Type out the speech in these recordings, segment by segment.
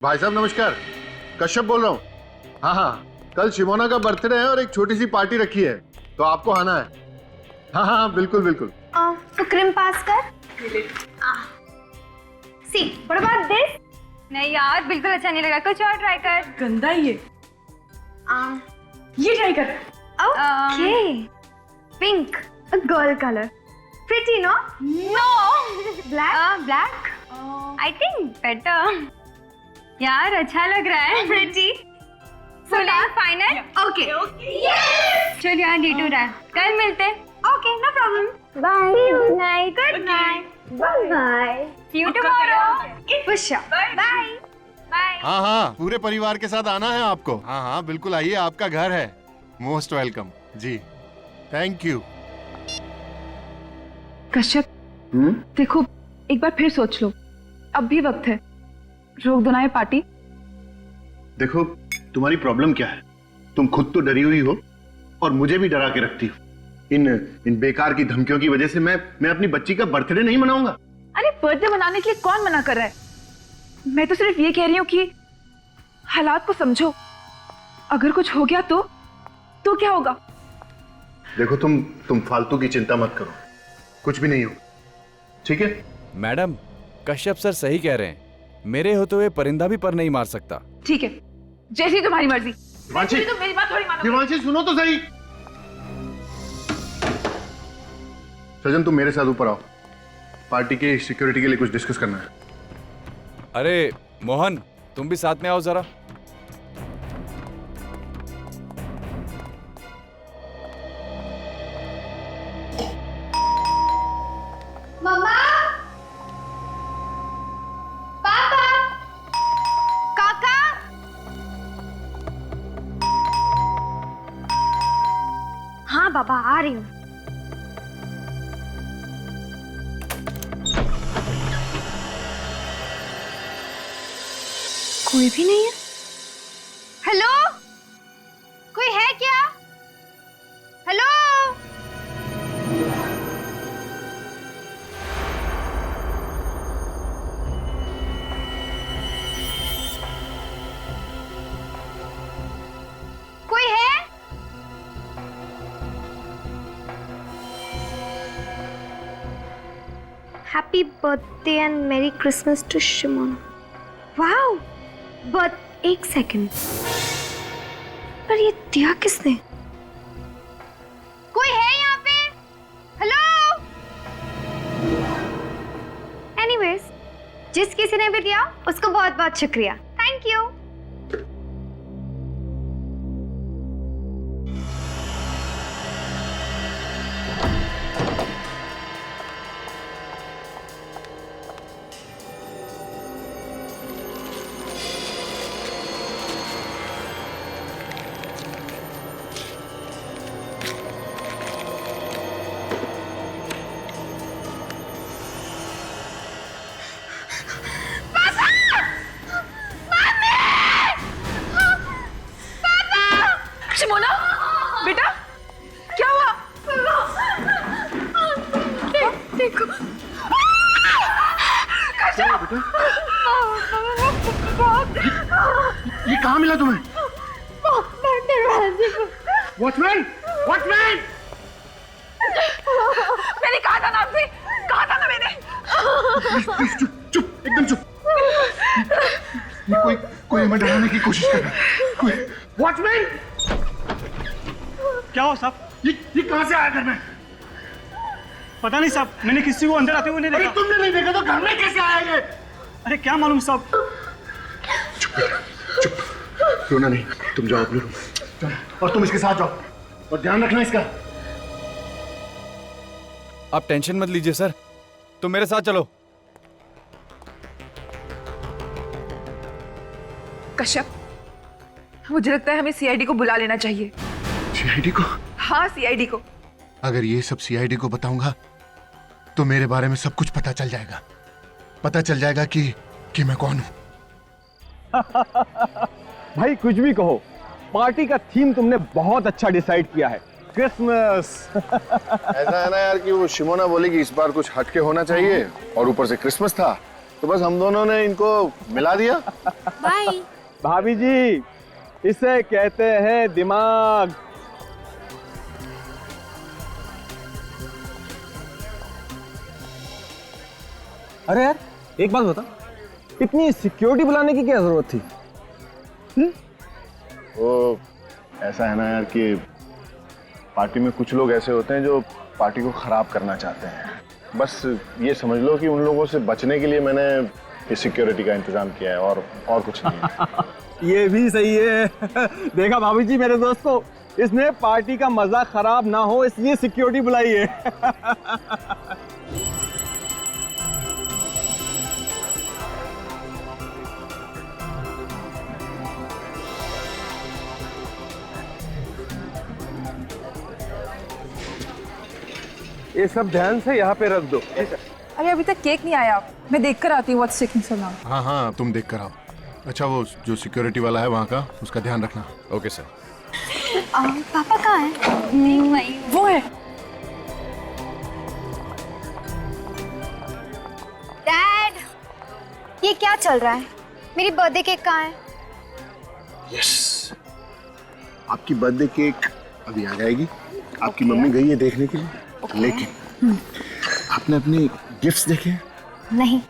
भाई साहब नमस्कार, कश्यप बोल रहा हूँ। हाँ हाँ, कल शिमोना का बर्थडे है और एक छोटी सी पार्टी रखी है, तो आपको आना है। हाँ हाँ बिल्कुल बिल्कुल। तो क्रीम पास कर। See what about this? नहीं यार, बिल्कुल अच्छा नहीं लगा, कुछ और ट्राई कर। गंदा ही है। ये ट्राई कर। Okay, pink, a girl color. Pretty, no? No Black? Black I think better. यार अच्छा लग रहा है। Pretty. Full and final. Okay. चल यार, डे टू रहा है, कल मिलते। Okay, no problem. Bye. Good night. Good night. Bye. See you tomorrow. For sure. Bye. Bye. हाँ हाँ, पूरे परिवार के साथ आना है आपको। हाँ हाँ बिल्कुल आइए, आपका घर है। मोस्ट वेलकम जी, थैंक यू। कश्यप, देखो एक बार फिर सोच लो, अब भी वक्त है, रोक दो ना ये पार्टी। देखो तुम्हारी प्रॉब्लम क्या है? तुम खुद तो डरी हुई हो और मुझे भी डरा के रखती हो। इन बेकार की धमकियों की वजह से मैं अपनी बच्ची का बर्थडे नहीं मनाऊंगा। अरे बर्थडे मनाने के लिए कौन मना कर रहा है? मैं तो सिर्फ ये कह रही हूँ कि हालात को समझो, अगर कुछ हो गया तो क्या होगा? देखो तुम फालतू की चिंता मत करो, कुछ भी नहीं हो, ठीक है? मैडम, कश्यप सर सही कह रहे हैं, मेरे होते हुए परिंदा भी पर नहीं मार सकता। ठीक है, जैसी तुम्हारी मर्जी। दिवांशी, तो मेरी बात थोड़ी मानो। दिवांशी सुनो तो सही। सजन तुम मेरे साथ ऊपर आओ, पार्टी की सिक्योरिटी के लिए कुछ डिस्कस करना है। अरे मोहन, तुम भी साथ में आओ जरा। मम्मा, पापा, काका। हाँ बाबा, आ रही हूँ। कोई भी नहीं है। हेलो, कोई है क्या? हेलो। कोई है? Happy birthday and merry Christmas to Shimona. Wow, but एक सेकंड, पर ये दिया किसने? कोई है यहाँ पे? हेलो। एनीवेज, जिस किसी ने भी दिया उसको बहुत बहुत शुक्रिया, थैंक यू। शिमोना, बेटा क्या हुआ? देखो ये कहाँ मिला तुम्हें? Watchman, watchman! मैंने कहा था ना आपसे, कहा था ना मैंने। प्लीज चुप चुप, एकदम चुप। ये कोई हमें डराने की कोशिश कर रहा है। कोई वॉचमैन! क्या हो साहब? ये कहाँ से आया घर में? पता नहीं साहब, मैंने किसी को अंदर आते हुए नहीं अरे देखा। तुमने नहीं देखा तो घर में कैसे आया ये? अरे क्या मालूम साहब। चुप, रोना नहीं, तुम जाओ अपने रूम, जाओ, और तुम इसके साथ जाओ और ध्यान रखना इसका। आप टेंशन मत लीजिए सर, तुम मेरे साथ चलो। कश्यप, मुझे लगता है हमें सीआईडी को बुला लेना चाहिए। सीआईडी को? हाँ, सीआईडी को। अगर ये सब सीआईडी को बताऊंगा तो मेरे बारे में सब कुछ पता चल जाएगा। पता चल जाएगा कि मैं कौन हूं। भाई कुछ भी कहो, पार्टी का थीम तुमने बहुत अच्छा डिसाइड किया है, क्रिसमस। ऐसा है ना यार कि वो शिमोना बोली कि इस बार कुछ हटके होना चाहिए और ऊपर से क्रिसमस था, तो बस हम दोनों ने इनको मिला दिया। बाय। भाभी जी, इसे कहते हैं दिमाग। अरे यार, एक बात बता, इतनी सिक्योरिटी बुलाने की क्या जरूरत थी? वो ऐसा है ना यार कि पार्टी में कुछ लोग ऐसे होते हैं जो पार्टी को खराब करना चाहते हैं। बस ये समझ लो कि उन लोगों से बचने के लिए मैंने इस सिक्योरिटी का इंतजाम किया है, और कुछ नहीं है। ये भी सही है। देखा भाभी जी, मेरे दोस्त को, इसने पार्टी का मजा खराब ना हो इसलिए सिक्योरिटी बुलाई है। ये सब ध्यान से यहाँ पे रख दो। अरे अभी तक केक नहीं आया, मैं देख कर आती हूँ व्हाट्स टेकिंग सो लॉन्ग। हाँ हाँ, तुम देख कर आओ। अच्छा, वो जो सिक्योरिटी वाला है वहाँ का, उसका ध्यान रखना। Okay sir. पापा कहाँ है? वो है। डैड, ये क्या चल रहा है? मेरी बर्थडे केक कहाँ है? यस, आपकी बर्थडे केक अभी आ जाएगी। आपकी मम्मी गई है देखने के लिए। लेकिन आपने अपने गिफ्ट्स देखे? नहीं।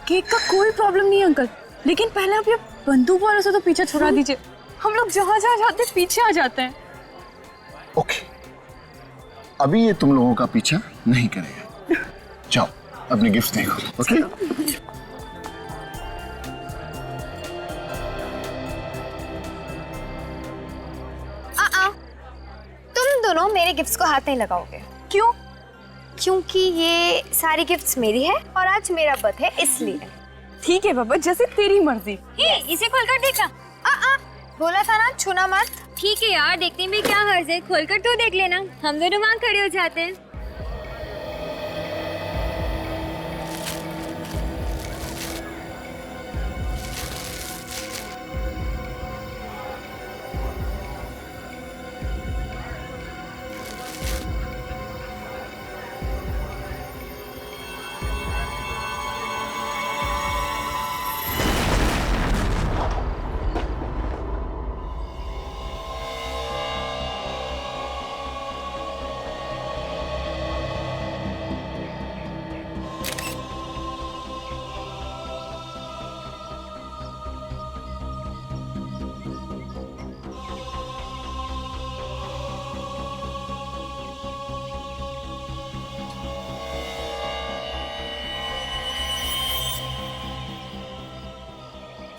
केक का कोई प्रॉब्लम नहीं है अंकल, लेकिन पहले आप ये बंदूक वालों से तो पीछे छुड़ा दीजिए। हम लोग जहाँ जहाँ जाते हैं पीछे आ जाते हैं। ओके, अभी ये तुम लोगों का पीछा नहीं करेगा। जाओ अपने गिफ्ट देखो। ओके? तुम दोनों मेरे गिफ्ट्स को हाथ नहीं लगाओगे। क्यों? क्योंकि ये सारी गिफ्ट्स मेरी है और आज मेरा बर्थडे है, इसलिए। ठीक है बाबा, जैसे तेरी मर्जी। इसे खोलकर देखा। बोला था ना छूना मत। ठीक है यार, देखने में क्या हर्ज है, खोलकर तो देख लेना। हम दोनों वहाँ खड़े हो जाते हैं।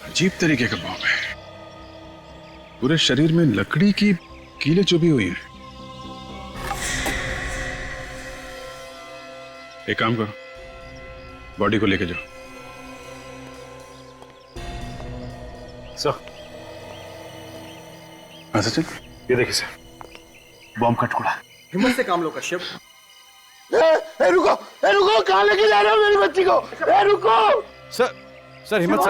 अजीब तरीके का बॉम्ब है, पूरे शरीर में लकड़ी की कीलें चुभी हुई हैं। एक काम करो, बॉडी को लेके जाओ। सर, हाँ सचिन, ये देखिए सर, बॉम्ब का टुकड़ा। हिम्मत से काम लो कश्यप। रुको, कहाँ लेके जा रहे हो मेरी बच्ची को? रुको सर हिम्मत से।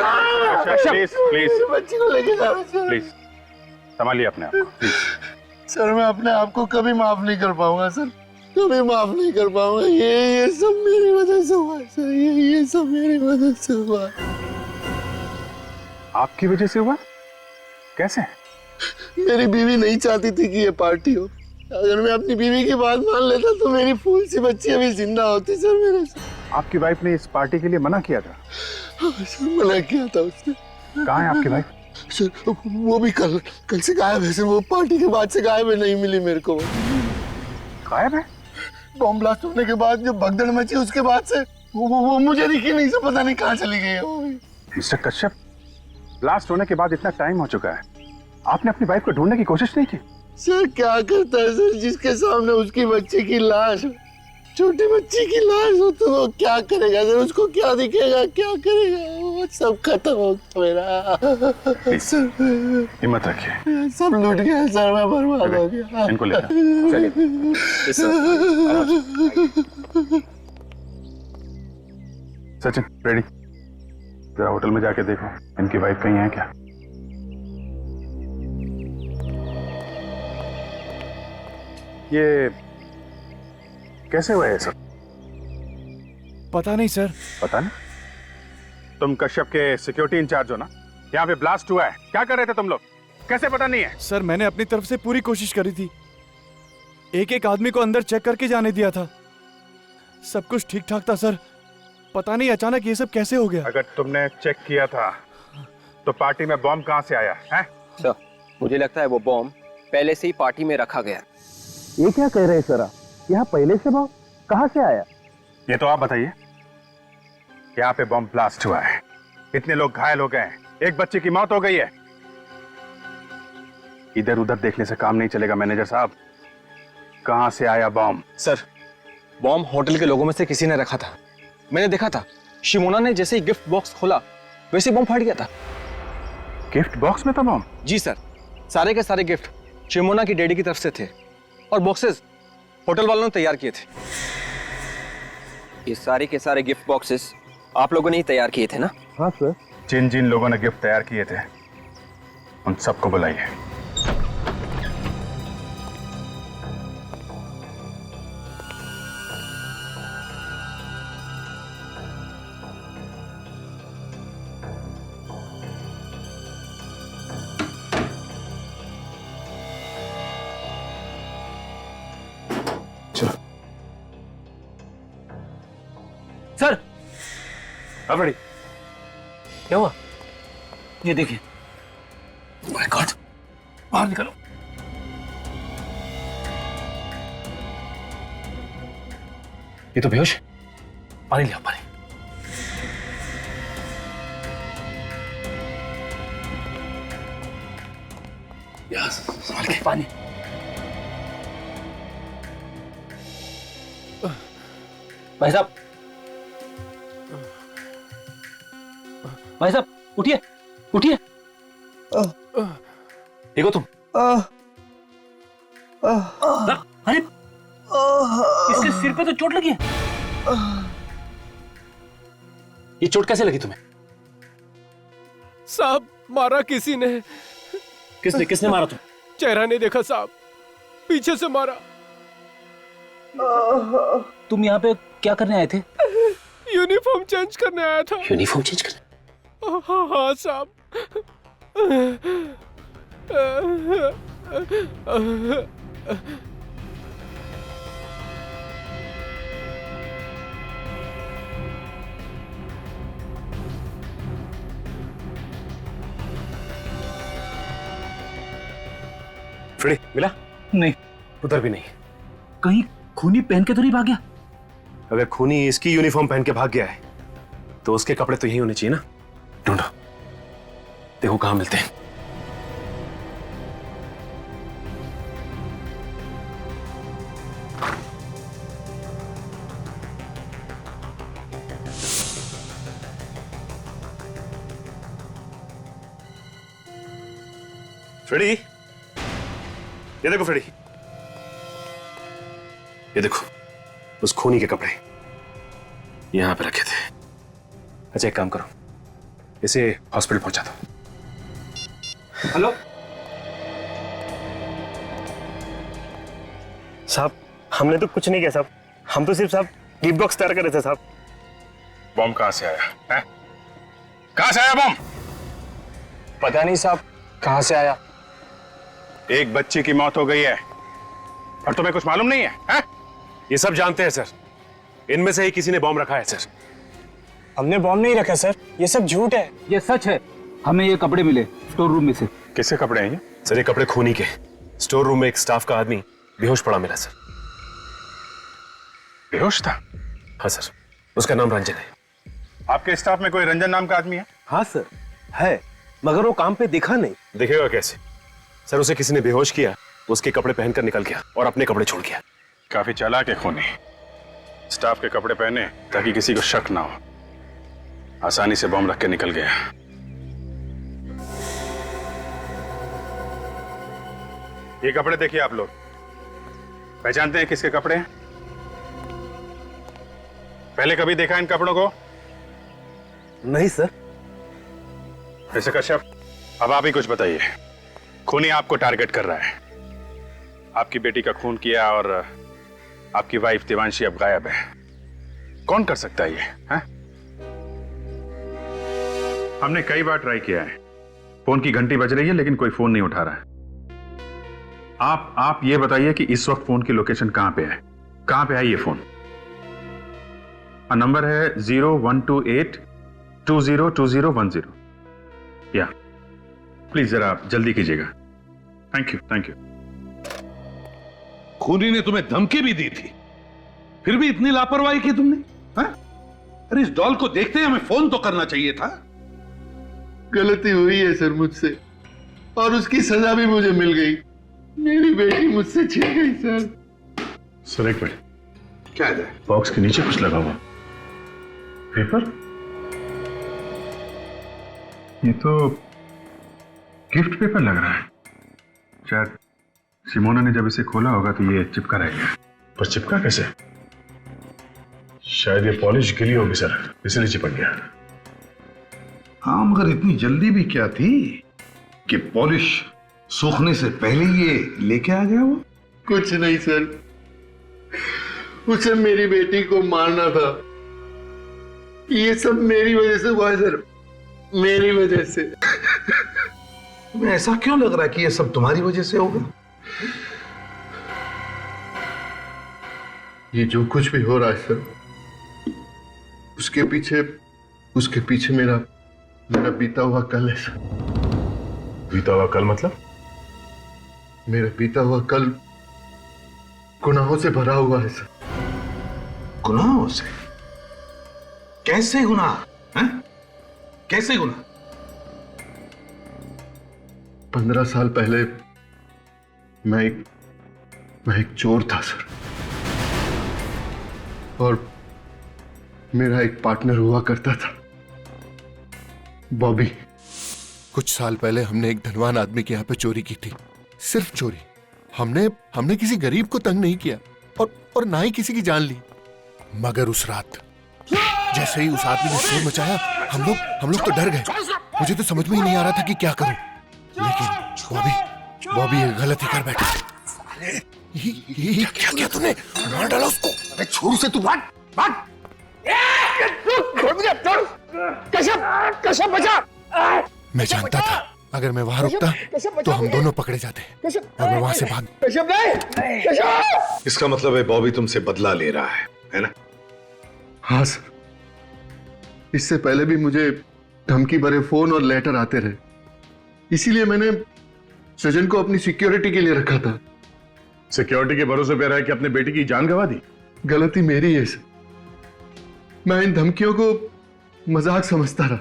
प्लीज प्लीज बच्ची को लेके जा रहे हो। प्लीज संभालिए अपने आप को, प्लीज। सर, मैं अपने आप को कभी माफ नहीं कर पाऊंगा सर, कभी माफ नहीं कर पाऊंगा। ये सब मेरी वजह से हुआ सर, ये सब मेरी वजह से हुआ। आपकी वजह से हुआ? कैसे? मेरी बीवी नहीं चाहती थी कि ये पार्टी हो। अगर मैं अपनी बीवी की बात मान लेता तो मेरी फूल सी बच्ची अभी जिंदा होती सर मेरे से। आपकी वाइफ ने इस पार्टी के लिए मना किया था? हाँ सर, मना किया था उसने। कहाँ है आपकी वाइफ? सर, वो भी कल से गायब है सर, वो पार्टी के बाद से गायब है, नहीं मिली मेरे को। गायब है? बॉम्ब ब्लास्ट होने के बाद जो भगदड़ मची उसके बाद से वो मुझे दिखी नहीं सर, पता नहीं कहाँ चली गई है वो भी। मिस्टर कश्यप, ब्लास्ट होने के बाद इतना टाइम हो चुका है, आपने अपनी वाइफ को ढूंढने की कोशिश नहीं की? सर क्या करता है सर, जिसके सामने उसकी बच्ची की लाश, छोटी बच्ची की लाश हो तो वो क्या करेगा सर, उसको क्या दिखेगा, क्या करेगा? वो सब खत्म हो गया मेरा सर। हिम्मत रखिए। सब लूट गया सर, मैं बर्बाद हो गया। इनको ले सचिन, रेडी? जरा होटल में जाके देखो इनकी वाइफ कहीं है क्या। ये कैसे हुआ है सब? पता नहीं सर। पता नहीं? तुम कश्यप के सिक्योरिटी इंचार्ज हो ना? यहाँ पे ब्लास्ट हुआ है, क्या कर रहे थे तुम लोग? कैसे पता नहीं है? सर मैंने अपनी तरफ से पूरी कोशिश करी थी, एक एक आदमी को अंदर चेक करके जाने दिया था, सब कुछ ठीक ठाक था सर। पता नहीं अचानक ये सब कैसे हो गया। अगर तुमने चेक किया था तो पार्टी में बॉम्ब कहाँ से आया है? सर मुझे लगता है वो बॉम्ब पहले से ही पार्टी में रखा गया। ये क्या कह रहे हैं सर आप? यहाँ पहले से बॉम्ब कहाँ से आया? ये तो आप बताइए। यहाँ पे बॉम्ब ब्लास्ट हुआ है, इतने लोग घायल हो गए हैं, एक बच्चे की मौत हो गई है। इधर उधर देखने से काम नहीं चलेगा मैनेजर साहब, कहां से आया बॉम्ब? सर बॉम्ब होटल के लोगों में से किसी ने रखा था, मैंने देखा था। शिमोना ने जैसे ही गिफ्ट बॉक्स खोला वैसे बॉम्ब फट गया था। गिफ्ट बॉक्स में था बॉम्ब? जी सर, सारे के सारे गिफ्ट शिमोना की डैडी की तरफ से थे और बॉक्सेस होटल वालों ने तैयार किए थे। ये सारे के सारे गिफ्ट बॉक्सेस आप लोगों ने ही तैयार किए थे ना? हाँ सर। जिन जिन लोगों ने गिफ्ट तैयार किए थे उन सबको बुलाइए। सर अब रेडी? क्या हुआ? ये देखिए। माय गॉड, बाहर निकलो। ये तो बेहोश। पानी लिया, पानी। यस, संभाल के पानी। भाई साहब, भाई साहब उठिए, उठिए। देखो तुम। अरे इसके सिर पे तो चोट लगी है। ये चोट कैसे लगी तुम्हें? साहब मारा किसी ने। किसने किसने मारा तुम? चेहरा नहीं देखा साहब, पीछे से मारा। तुम यहाँ पे क्या करने आए थे? यूनिफॉर्म चेंज करने आया था। यूनिफॉर्म चेंज करने? हाँ साहब। फ्रेडी मिला? नहीं, उधर भी नहीं। कहीं खूनी पहन के तो नहीं भाग गया? अगर खूनी इसकी यूनिफॉर्म पहन के भाग गया है तो उसके कपड़े तो यही होने चाहिए ना। ढूंढो, देखो कहां मिलते हैं। फ्रेडी, ये देखो फ्रेडी, ये देखो उस खूनी के कपड़े यहां पे रखे थे। अच्छा एक काम करो, इसे हॉस्पिटल पहुंचा दो। हेलो साहब, हमने तो कुछ नहीं किया साहब, हम तो सिर्फ साहब गिफ्ट बॉक्स तैयार कर रहे थे साहब। बॉम्ब कहां से आया है? कहां से आया बॉम्ब? पता नहीं साहब कहां से आया। एक बच्ची की मौत हो गई है और तुम्हें कुछ मालूम नहीं है? ये सब जानते हैं सर, इनमें से ही किसी ने बॉम्ब रखा है सर। हमने बॉम्ब नहीं रखा सर, ये सब झूठ है। ये सच है, हमें ये कपड़े मिले स्टोर रूम में से। किसके कपड़े हैं ये? सर ये कपड़े खूनी के, स्टोर रूम में एक स्टाफ का आदमी बेहोश पड़ा मिला सर। बेहोश था? हाँ सर, उसका नाम रंजन है। आपके स्टाफ में कोई रंजन नाम का आदमी है? हाँ सर है, मगर वो काम पे दिखा नहीं। दिखेगा कैसे सर, उसे किसी ने बेहोश किया, उसके कपड़े पहनकर निकल गया और अपने कपड़े छोड़ गया। काफी चालाक है खूनी, स्टाफ के कपड़े पहने ताकि किसी को शक ना हो, आसानी से बॉम्ब रख के निकल गया। ये कपड़े देखिए आप लोग, पहचानते हैं किसके कपड़े हैं? पहले कभी देखा इन कपड़ों को? नहीं सर। मिस्टर कश्यप, अब आप ही कुछ बताइए। खूनी आपको टारगेट कर रहा है, आपकी बेटी का खून किया और आपकी वाइफ देवांशी अब गायब है। कौन कर सकता है ये? हमने कई बार ट्राई किया है, फोन की घंटी बज रही है लेकिन कोई फोन नहीं उठा रहा है। आप ये बताइए कि इस वक्त फोन की लोकेशन कहां पे है, कहां पे है ये फोन? नंबर है 0128202010। या प्लीज जरा आप जल्दी कीजिएगा। Thank you, thank you. खूनी ने तुम्हें धमकी भी दी थी, फिर भी इतनी लापरवाही की तुमने? हाँ? अरे इस डॉल को देखते ही हमें फोन तो करना चाहिए था। गलती हुई है सर मुझसे, और उसकी सजा भी मुझे मिल गई। मेरी बेटी मुझसे छिन गई सर। सर एक मिनट, क्या है? बॉक्स के नीचे कुछ लगा हुआ पेपर। ये तो गिफ्ट पेपर लग रहा है। शायद सिमोना ने जब इसे खोला होगा तो ये चिपका रह गया। पर चिपका कैसे? शायद ये पॉलिश गिली होगी सर, इसलिए चिपक गया। हाँ, मगर इतनी जल्दी भी क्या थी कि पॉलिश सूखने से पहले ये लेके आ गया वो? कुछ नहीं सर, उसे मेरी बेटी को मारना था। ये सब मेरी वजह से हुआ है सर, मेरी वजह से। तुम्हें ऐसा क्यों लग रहा है कि ये सब तुम्हारी वजह से होगा? ये जो कुछ भी हो रहा है सर, उसके पीछे मेरा बीता हुआ कल है सर। बीता हुआ कल मतलब? मेरा बीता हुआ कल गुनाहों से भरा हुआ है सर। गुनाहों से? कैसे गुनाह? हैं? कैसे गुनाह? 15 साल पहले मैं एक चोर था सर, और मेरा एक पार्टनर हुआ करता था, बॉबी। कुछ साल पहले हमने एक धनवान आदमी के यहाँ पे चोरी की थी, सिर्फ चोरी। हमने किसी गरीब को तंग नहीं किया और ना ही किसी की जान ली। मगर उस रात जैसे ही उस आदमी ने शोर मचाया, हम लोग तो डर गए। मुझे तो समझ में ही नहीं आ रहा था कि क्या करूं। लेकिन बॉबी ये गलती कर बैठा। ये क्या किया तूने? मार डाला उसको। अरे छोड़ से, तू भाग। कश्यप बचा। मैं जानता था अगर मैं वहां रुकता तो हम दोनों पकड़े जाते, और मैं वहां से भाग। इसका मतलब है बॉबी तुमसे बदला ले रहा है ना? हाँ सर, इससे पहले भी मुझे धमकी भरे फोन और लेटर आते रहे, इसीलिए मैंने सजन को अपनी सिक्योरिटी के लिए रखा था। सिक्योरिटी के भरोसे पे रह के अपने बेटी की जान गंवा दी। गलती मेरी है सर, मैं इन धमकियों को मजाक समझता रहा।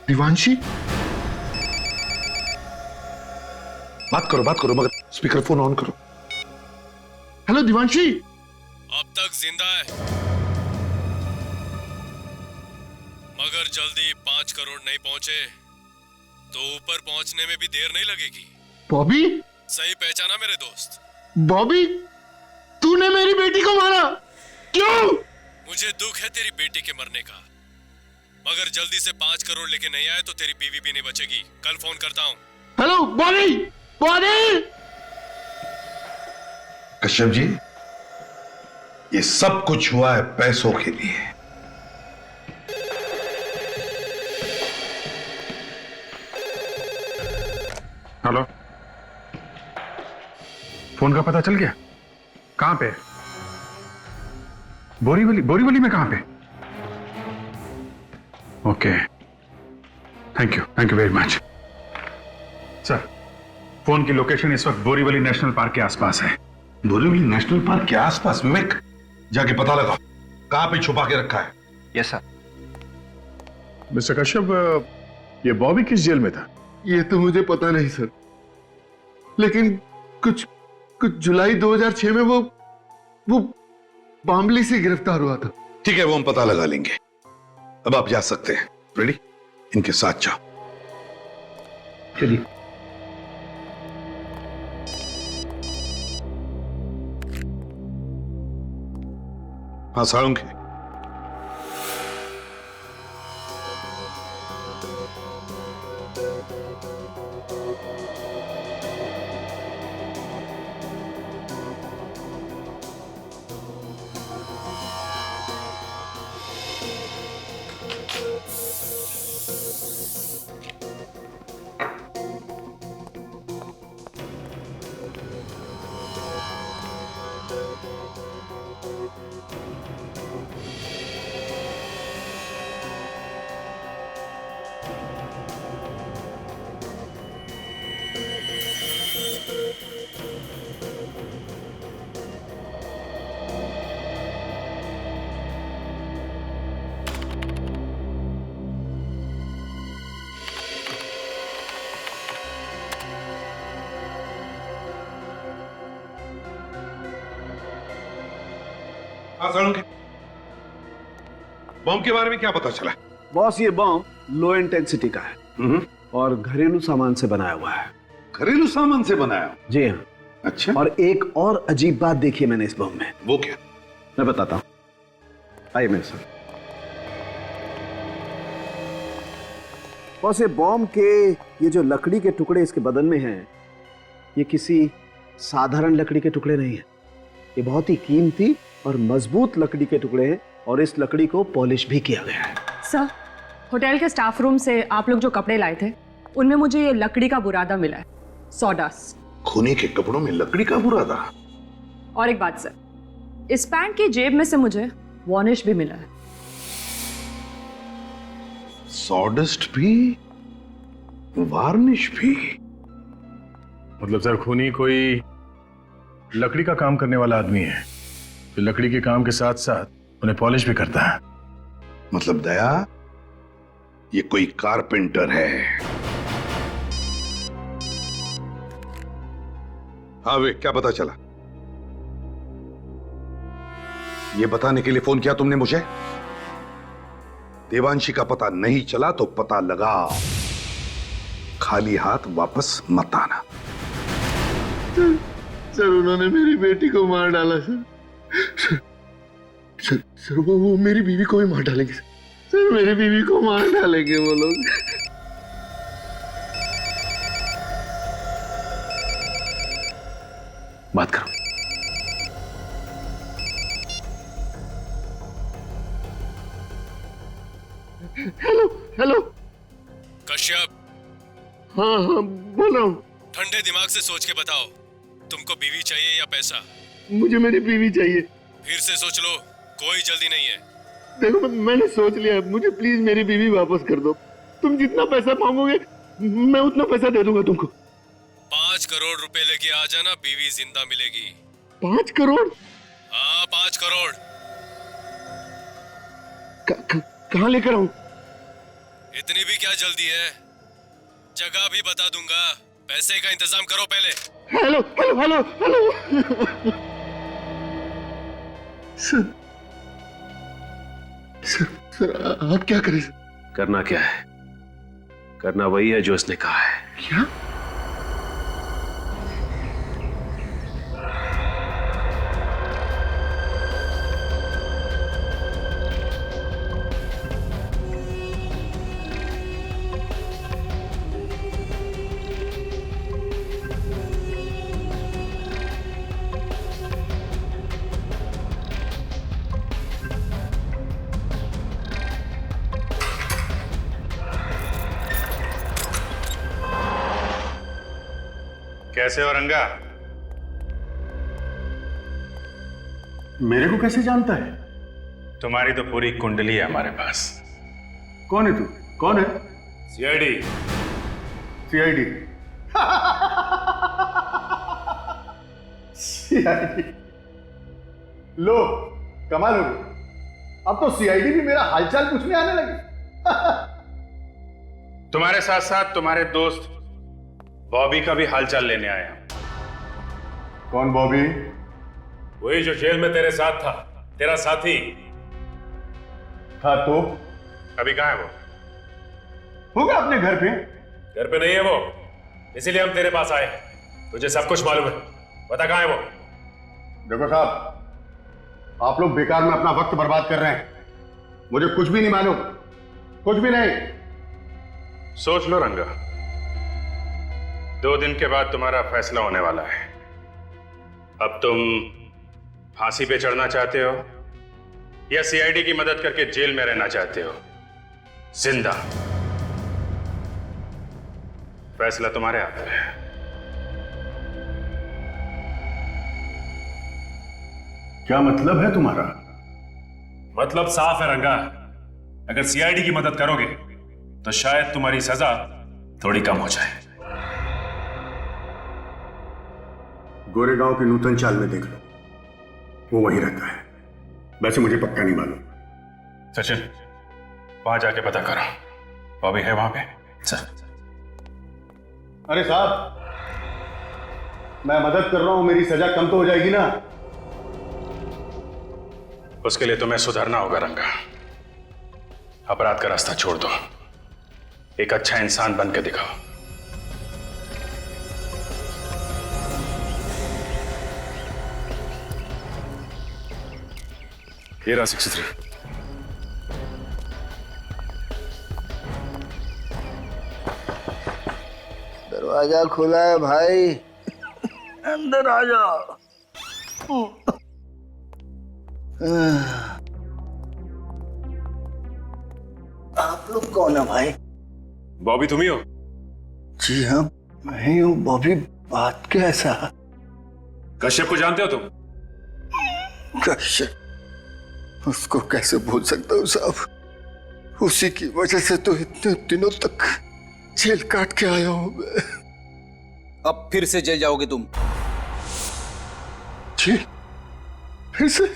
दिवांशी, बात करो मगर स्पीकर फोन ऑन करो। हेलो दिवांशी। अब तक जिंदा है, मगर जल्दी 5 करोड़ नहीं पहुंचे तो ऊपर पहुंचने में भी देर नहीं लगेगी। बॉबी? सही पहचाना मेरे दोस्त? बॉबी, तूने मेरी बेटी को मारा, क्यों? मुझे दुख है तेरी बेटी के मरने का, मगर जल्दी से 5 करोड़ लेके नहीं आए तो तेरी बीवी भी नहीं बचेगी। कल फोन करता हूँ। हेलो बॉबी। कश्यप जी, ये सब कुछ हुआ है पैसों के लिए। हेलो, फोन का पता चल गया? कहां पे? बोरीवली में कहां पे? Okay, thank you very much. Sir, phone की लोकेशन इस वक्त बोरीवली नेशनल पार्क के आसपास है। बोरीवली नेशनल पार्क के आसपास? विवेक, जाके पता लगाओ कहां पे छुपा के रखा है। Yes sir. मिस्टर कश्यप, ये बॉबी किस जेल में था? ये तो मुझे पता नहीं सर, लेकिन कुछ जुलाई 2006 में वो बामली से गिरफ्तार हुआ था। ठीक है, वो हम पता लगा लेंगे। अब आप जा सकते हैं। रेडी? इनके साथ जाओ। चलिए। हाँ, साळुंखे। भाषणों के। बम के बारे में क्या पता चला? बॉस, ये बम लो इंटेंसिटी का है और घरेलू सामान से बनाया हुआ है। घरेलू सामान से बनाया? जी हाँ। अच्छा। और एक और अजीब बात देखी मैंने इस बम में। वो क्या? मैं बताता हूँ, आइए मेरे साथ। बॉस, ये बम के ये जो लकड़ी के टुकड़े इसके बदन में हैं, ये किसी साधारण लकड़ी के टुकड़े नहीं है। ये बहुत ही कीमती और मजबूत लकड़ी के टुकड़े हैं और इस लकड़ी को पॉलिश भी किया गया है। सर, होटल के स्टाफ रूम से आप लोग जो कपड़े लाए थे उनमें मुझे ये लकड़ी का बुरादा मिला है, सॉडस्ट। खूनी के कपड़ों में लकड़ी का बुरादा? और एक बात सर, इस पैंट की जेब में से मुझे वार्निश भी मिला है। सॉडस्ट भी, वार्निश भी? मतलब सर, खूनी कोई लकड़ी का काम करने वाला आदमी है जो लकड़ी के काम के साथ साथ उन्हें पॉलिश भी करता है। मतलब दया, ये कोई कारपेंटर है। हाँ वे, क्या पता चला? ये बताने के लिए फोन किया तुमने मुझे? देवांशी का पता नहीं चला तो पता लगा, खाली हाथ वापस मत आना। सर, उन्होंने मेरी बेटी को मार डाला सर। सर, वो मेरी बीवी को भी मार डालेंगे सर, मेरी बीवी को मार डालेंगे वो लोग। बात करो। Hello hello. कश्यप। हाँ हाँ, बोल रहा हूँ। ठंडे दिमाग से सोच के बताओ, तुमको बीवी चाहिए या पैसा? मुझे मेरी बीवी चाहिए। फिर से सोच लो, कोई जल्दी नहीं है। देखो, मैंने सोच लिया, मुझे प्लीज मेरी बीवी वापस कर दो। तुम जितना पैसा मांगोगे मैं उतना पैसा दे दूंगा तुमको। 5 करोड़ रुपए लेके आ जाना, बीवी जिंदा मिलेगी। 5 करोड़? हाँ, 5 करोड़। कहाँ लेकर आऊं? इतनी भी क्या जल्दी है? जगह भी बता दूंगा, पैसे का इंतजाम करो पहले। Hello hello hello hello. Sir, आप क्या करें? करना क्या है? करना वही है जो उसने कहा है। क्या? कैसे हो रंगा? मेरे को कैसे जानता है? तुम्हारी तो पूरी कुंडली है हमारे पास। कौन है तू? कौन है? सीआईडी। सीआईडी? सीआईडी? लो, कमाल हो गई। अब तो सीआईडी भी मेरा हालचाल पूछने आने लगी। तुम्हारे साथ साथ तुम्हारे दोस्त बॉबी का भी हालचाल लेने आया। कौन बॉबी? वही जो जेल में तेरे साथ था, तेरा साथी। था तो? अभी कहाँ है वो? होगा अपने घर पे। घर पे नहीं है वो, इसीलिए हम तेरे पास आए। तुझे सब कुछ मालूम है, बता कहाँ है वो? देखो साहब, आप लोग बेकार में अपना वक्त बर्बाद कर रहे हैं। मुझे कुछ भी नहीं मालूम, कुछ भी नहीं। सोच लो रंगा, 2 दिन के बाद तुम्हारा फैसला होने वाला है। अब तुम फांसी पे चढ़ना चाहते हो या सीआईडी की मदद करके जेल में रहना चाहते हो जिंदा? फैसला तुम्हारे हाथ में है। क्या मतलब है तुम्हारा? मतलब साफ है रंगा, अगर सीआईडी की मदद करोगे तो शायद तुम्हारी सजा थोड़ी कम हो जाए। गोरेगांव के नूतन चाल में देख लो, वो वहीं रहता है। वैसे मुझे पक्का नहीं मालूम। सचिन, वहां जाके पता करो, बॉबी है वहां पे? चल। अरे साहब, मैं मदद कर रहा हूं, मेरी सजा कम तो हो जाएगी ना। उसके लिए तुम्हें सुधरना होगा रंगा। अपराध का रास्ता छोड़ दो, एक अच्छा इंसान बन के दिखाओ। ये रहा 63। दरवाजा खुला है भाई, अंदर आ जाओ। आप लोग कौन है भाई? बॉबी तुम ही हो? जी हाँ मैं ही हूँ। बॉबी बात क्या ऐसा? कश्यप को जानते हो तुम? कश्यप? उसको कैसे भूल सकता हूँ साहब, उसी की वजह से तो इतने दिनों तक जेल काट के आया हूँ मैं। अब फिर से जेल जाओगे तुम? जी फिर से?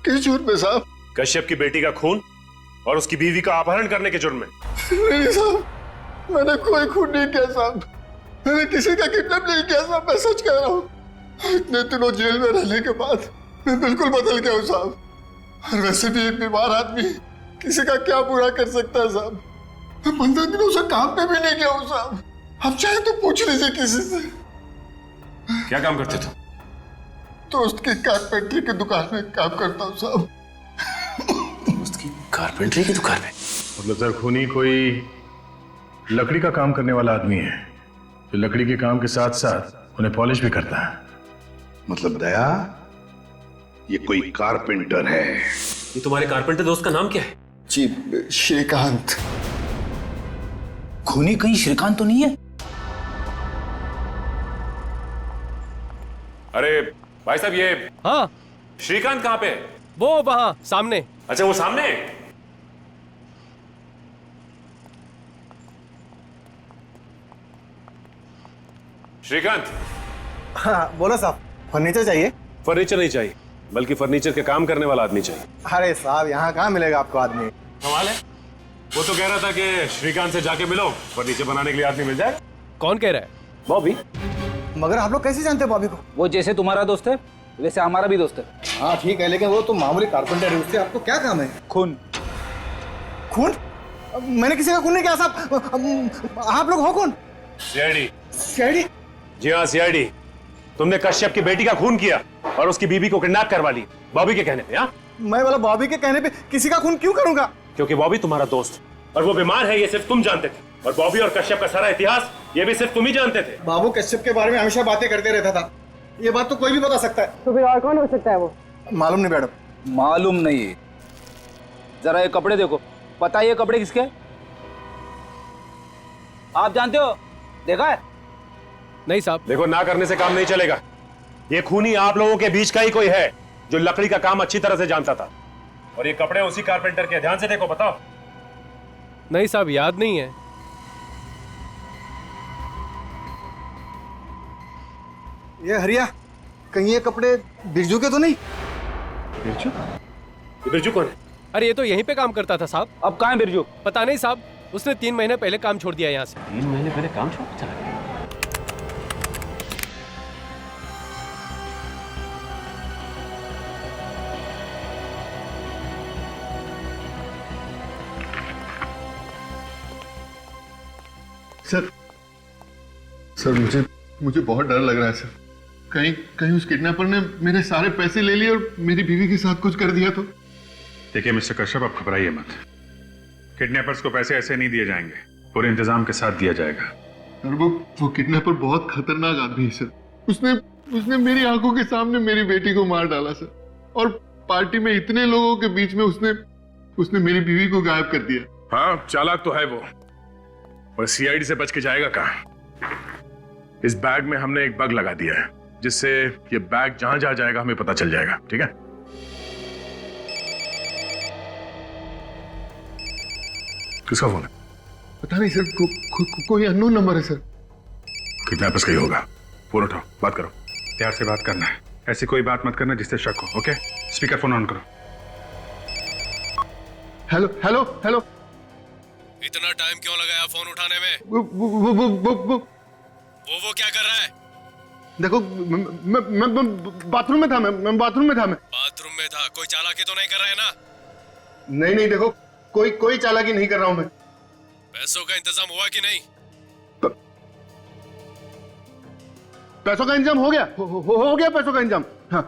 किस जुर्म में साहब? कश्यप की बेटी का खून और उसकी बीवी का अपहरण करने के जुर्म में। नहीं साहब, मैंने कोई खून नहीं किया साहब, मैंने किसी का किडनैप नहीं किया साहब, मैं सच कह रहा हूँ। इतने दिनों जेल में रहने के बाद मैं बिल्कुल बदल गया हूँ साहब। और वैसे भी एक बीमार आदमी किसी का क्या बुरा कर सकता है साहब। मैं 15 दिनों से काम पे भी नहीं गया हूँ साहब, आप चाहे तो पूछ लीजिए किसी से। क्या काम करते तुम? दोस्त की कारपेंटरी की दुकान में काम करता हूँ साहब। दोस्त की कारपेंटरी की दुकान में? मतलब सर खूनी कोई लकड़ी का काम करने वाला आदमी है जो लकड़ी के काम के साथ साथ उन्हें पॉलिश भी करता है। मतलब दया, ये कोई कारपेंटर है? ये तुम्हारे कारपेंटर दोस्त का नाम क्या है? जी श्रीकांत। खूनी कहीं श्रीकांत तो नहीं है? अरे भाई साहब ये हाँ श्रीकांत कहाँ पे है? वो वहां सामने। अच्छा वो सामने है? श्रीकांत। हाँ बोलो साहब, फर्नीचर चाहिए? फर्नीचर नहीं चाहिए, बल्कि फर्नीचर के काम करने वाला आदमी चाहिए। अरे साहब यहाँ कहाँ मिलेगा आपको आदमी? कमाल है, वो तो कह रहा था कि श्रीकांत से जाके मिलो, फर्नीचर बनाने के लिए आदमी मिल जाएगा। कौन कह रहा है? बॉबी। मगर आप लोग कैसे जानते हो बॉबी को? वो जैसे तुम्हारा दोस्त है वैसे हमारा भी दोस्त है। हाँ ठीक है, लेकिन वो तो मामूली कारपेंटर है, उससे आपको क्या काम है? खून। खून? मैंने किसी का खून नहीं किया साहब। आप लोग हो कौन? सीआईडी। सीआईडी? जी हाँ सीआईडी। तुमने कश्यप की बेटी का खून किया और उसकी बीवी को किडनैप करवा ली बॉबी के कहने पे। हाँ मैं बोला बॉबी के कहने पे किसी का खून क्यों करूंगा? क्योंकि बॉबी तुम्हारा दोस्त और वो बीमार है, ये सिर्फ तुम जानते थे। और बॉबी और कश्यप का सारा इतिहास ये भी सिर्फ तुम ही जानते थे। बाबू कश्यप के बारे में हमेशा बातें करते रहता था, ये बात तो कोई भी बता सकता है। तो फिर और कौन हो सकता है वो? मालूम नहीं मैडम। मालूम नहीं? जरा ये कपड़े देखो, पता है ये कपड़े किसके? आप जानते हो? देखा है? नहीं साहब। देखो ना करने से काम नहीं चलेगा। ये खूनी आप लोगों के बीच का ही कोई है जो लकड़ी का काम अच्छी तरह से जानता था। और ये कपड़े उसी कारपेंटर के, ध्यान से देखो, बताओ। नहीं साहब, याद नहीं है। ये हरिया, कहीं ये कपड़े बिरजू के तो नहीं? बिरजू? बिरजू कौन है? अरे ये तो यहीं पे काम करता था साहब। अब कहाँ है बिरजू? पता नहीं साहब, उसने 3 महीने पहले काम छोड़ दिया यहाँ से। 3 महीने पहले काम छोड़ चला गया? सर मुझे बहुत डर लग रहा है सर। कहीं उस किडनैपर ने मेरे सारे पैसे ले लिए और मेरी बीवी के साथ कुछ कर दिया तो? देखिए मिस्टर कश्यप, आप घबराइए मत। किडनैपर्स को पैसे ऐसे नहीं दिए जाएंगे, पूरे इंतजाम के साथ दिया जाएगा। और वो किडनैपर बहुत खतरनाक आदमी है सर। उसने मेरी आंखों के सामने मेरी बेटी को मार डाला सर, और पार्टी में इतने लोगों के बीच में उसने मेरी बीवी को गायब कर दिया। हाँ चालाक तो है वो, पर सीआईडी से बच के जाएगा कहाँ? इस बैग में हमने एक बग लगा दिया है जिससे ये बैग जहां जहां जाएगा हमें पता चल जाएगा। ठीक है? किसका फोन है? पता नहीं सर, कोई अननोन नंबर है सर। किडनैपर्स का ही होगा। फोन उठाओ, बात करो। प्यार से बात करना है, ऐसी कोई बात मत करना जिससे शक हो। ओके, स्पीकर फोन ऑन करो। Hello hello hello. इतना टाइम क्यों लगाया फोन उठाने में? वो वो क्या कर रहा है? देखो मैं बाथरूम में था। मैं बाथरूम में था। बाथरूम में था? कोई चालाकी तो नहीं कर रहा है ना? नहीं नहीं, देखो कोई चालाकी नहीं कर रहा हूं मैं। पैसों का इंतजाम हुआ कि नहीं? पैसों का इंतजाम हो गया। हो गया पैसों का इंतजाम। हाँ,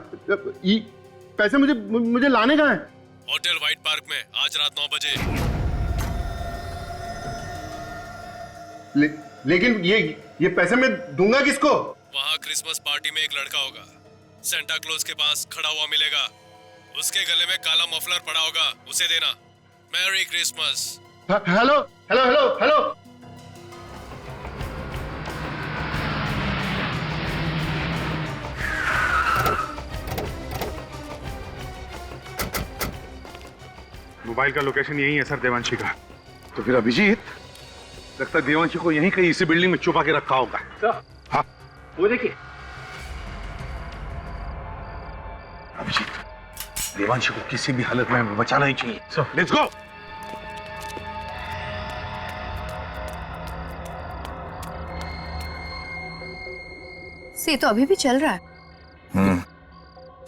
पैसे मुझे लाने कहाँ हैं? होटल व्हाइट पार्क में आज रात 9 बजे। लेकिन ये पैसे मैं दूंगा किसको? वहाँ क्रिसमस पार्टी में एक लड़का होगा, सेंटा क्लॉज के पास खड़ा हुआ मिलेगा। उसके गले में काला मफलर पड़ा होगा, उसे देना। Merry Christmas. Hello hello hello hello. Mobile का लोकेशन यही है सर, देवांशी का। तो फिर अभिजीत, लगता है देवांशी को यहीं कहीं इसी बिल्डिंग में छुपा के रखा होगा। हाँ, वो देखिए। अभिजीत, देवांशी को किसी भी हालत में बचाना ही चाहिए। Let's go. से तो अभी भी चल रहा है।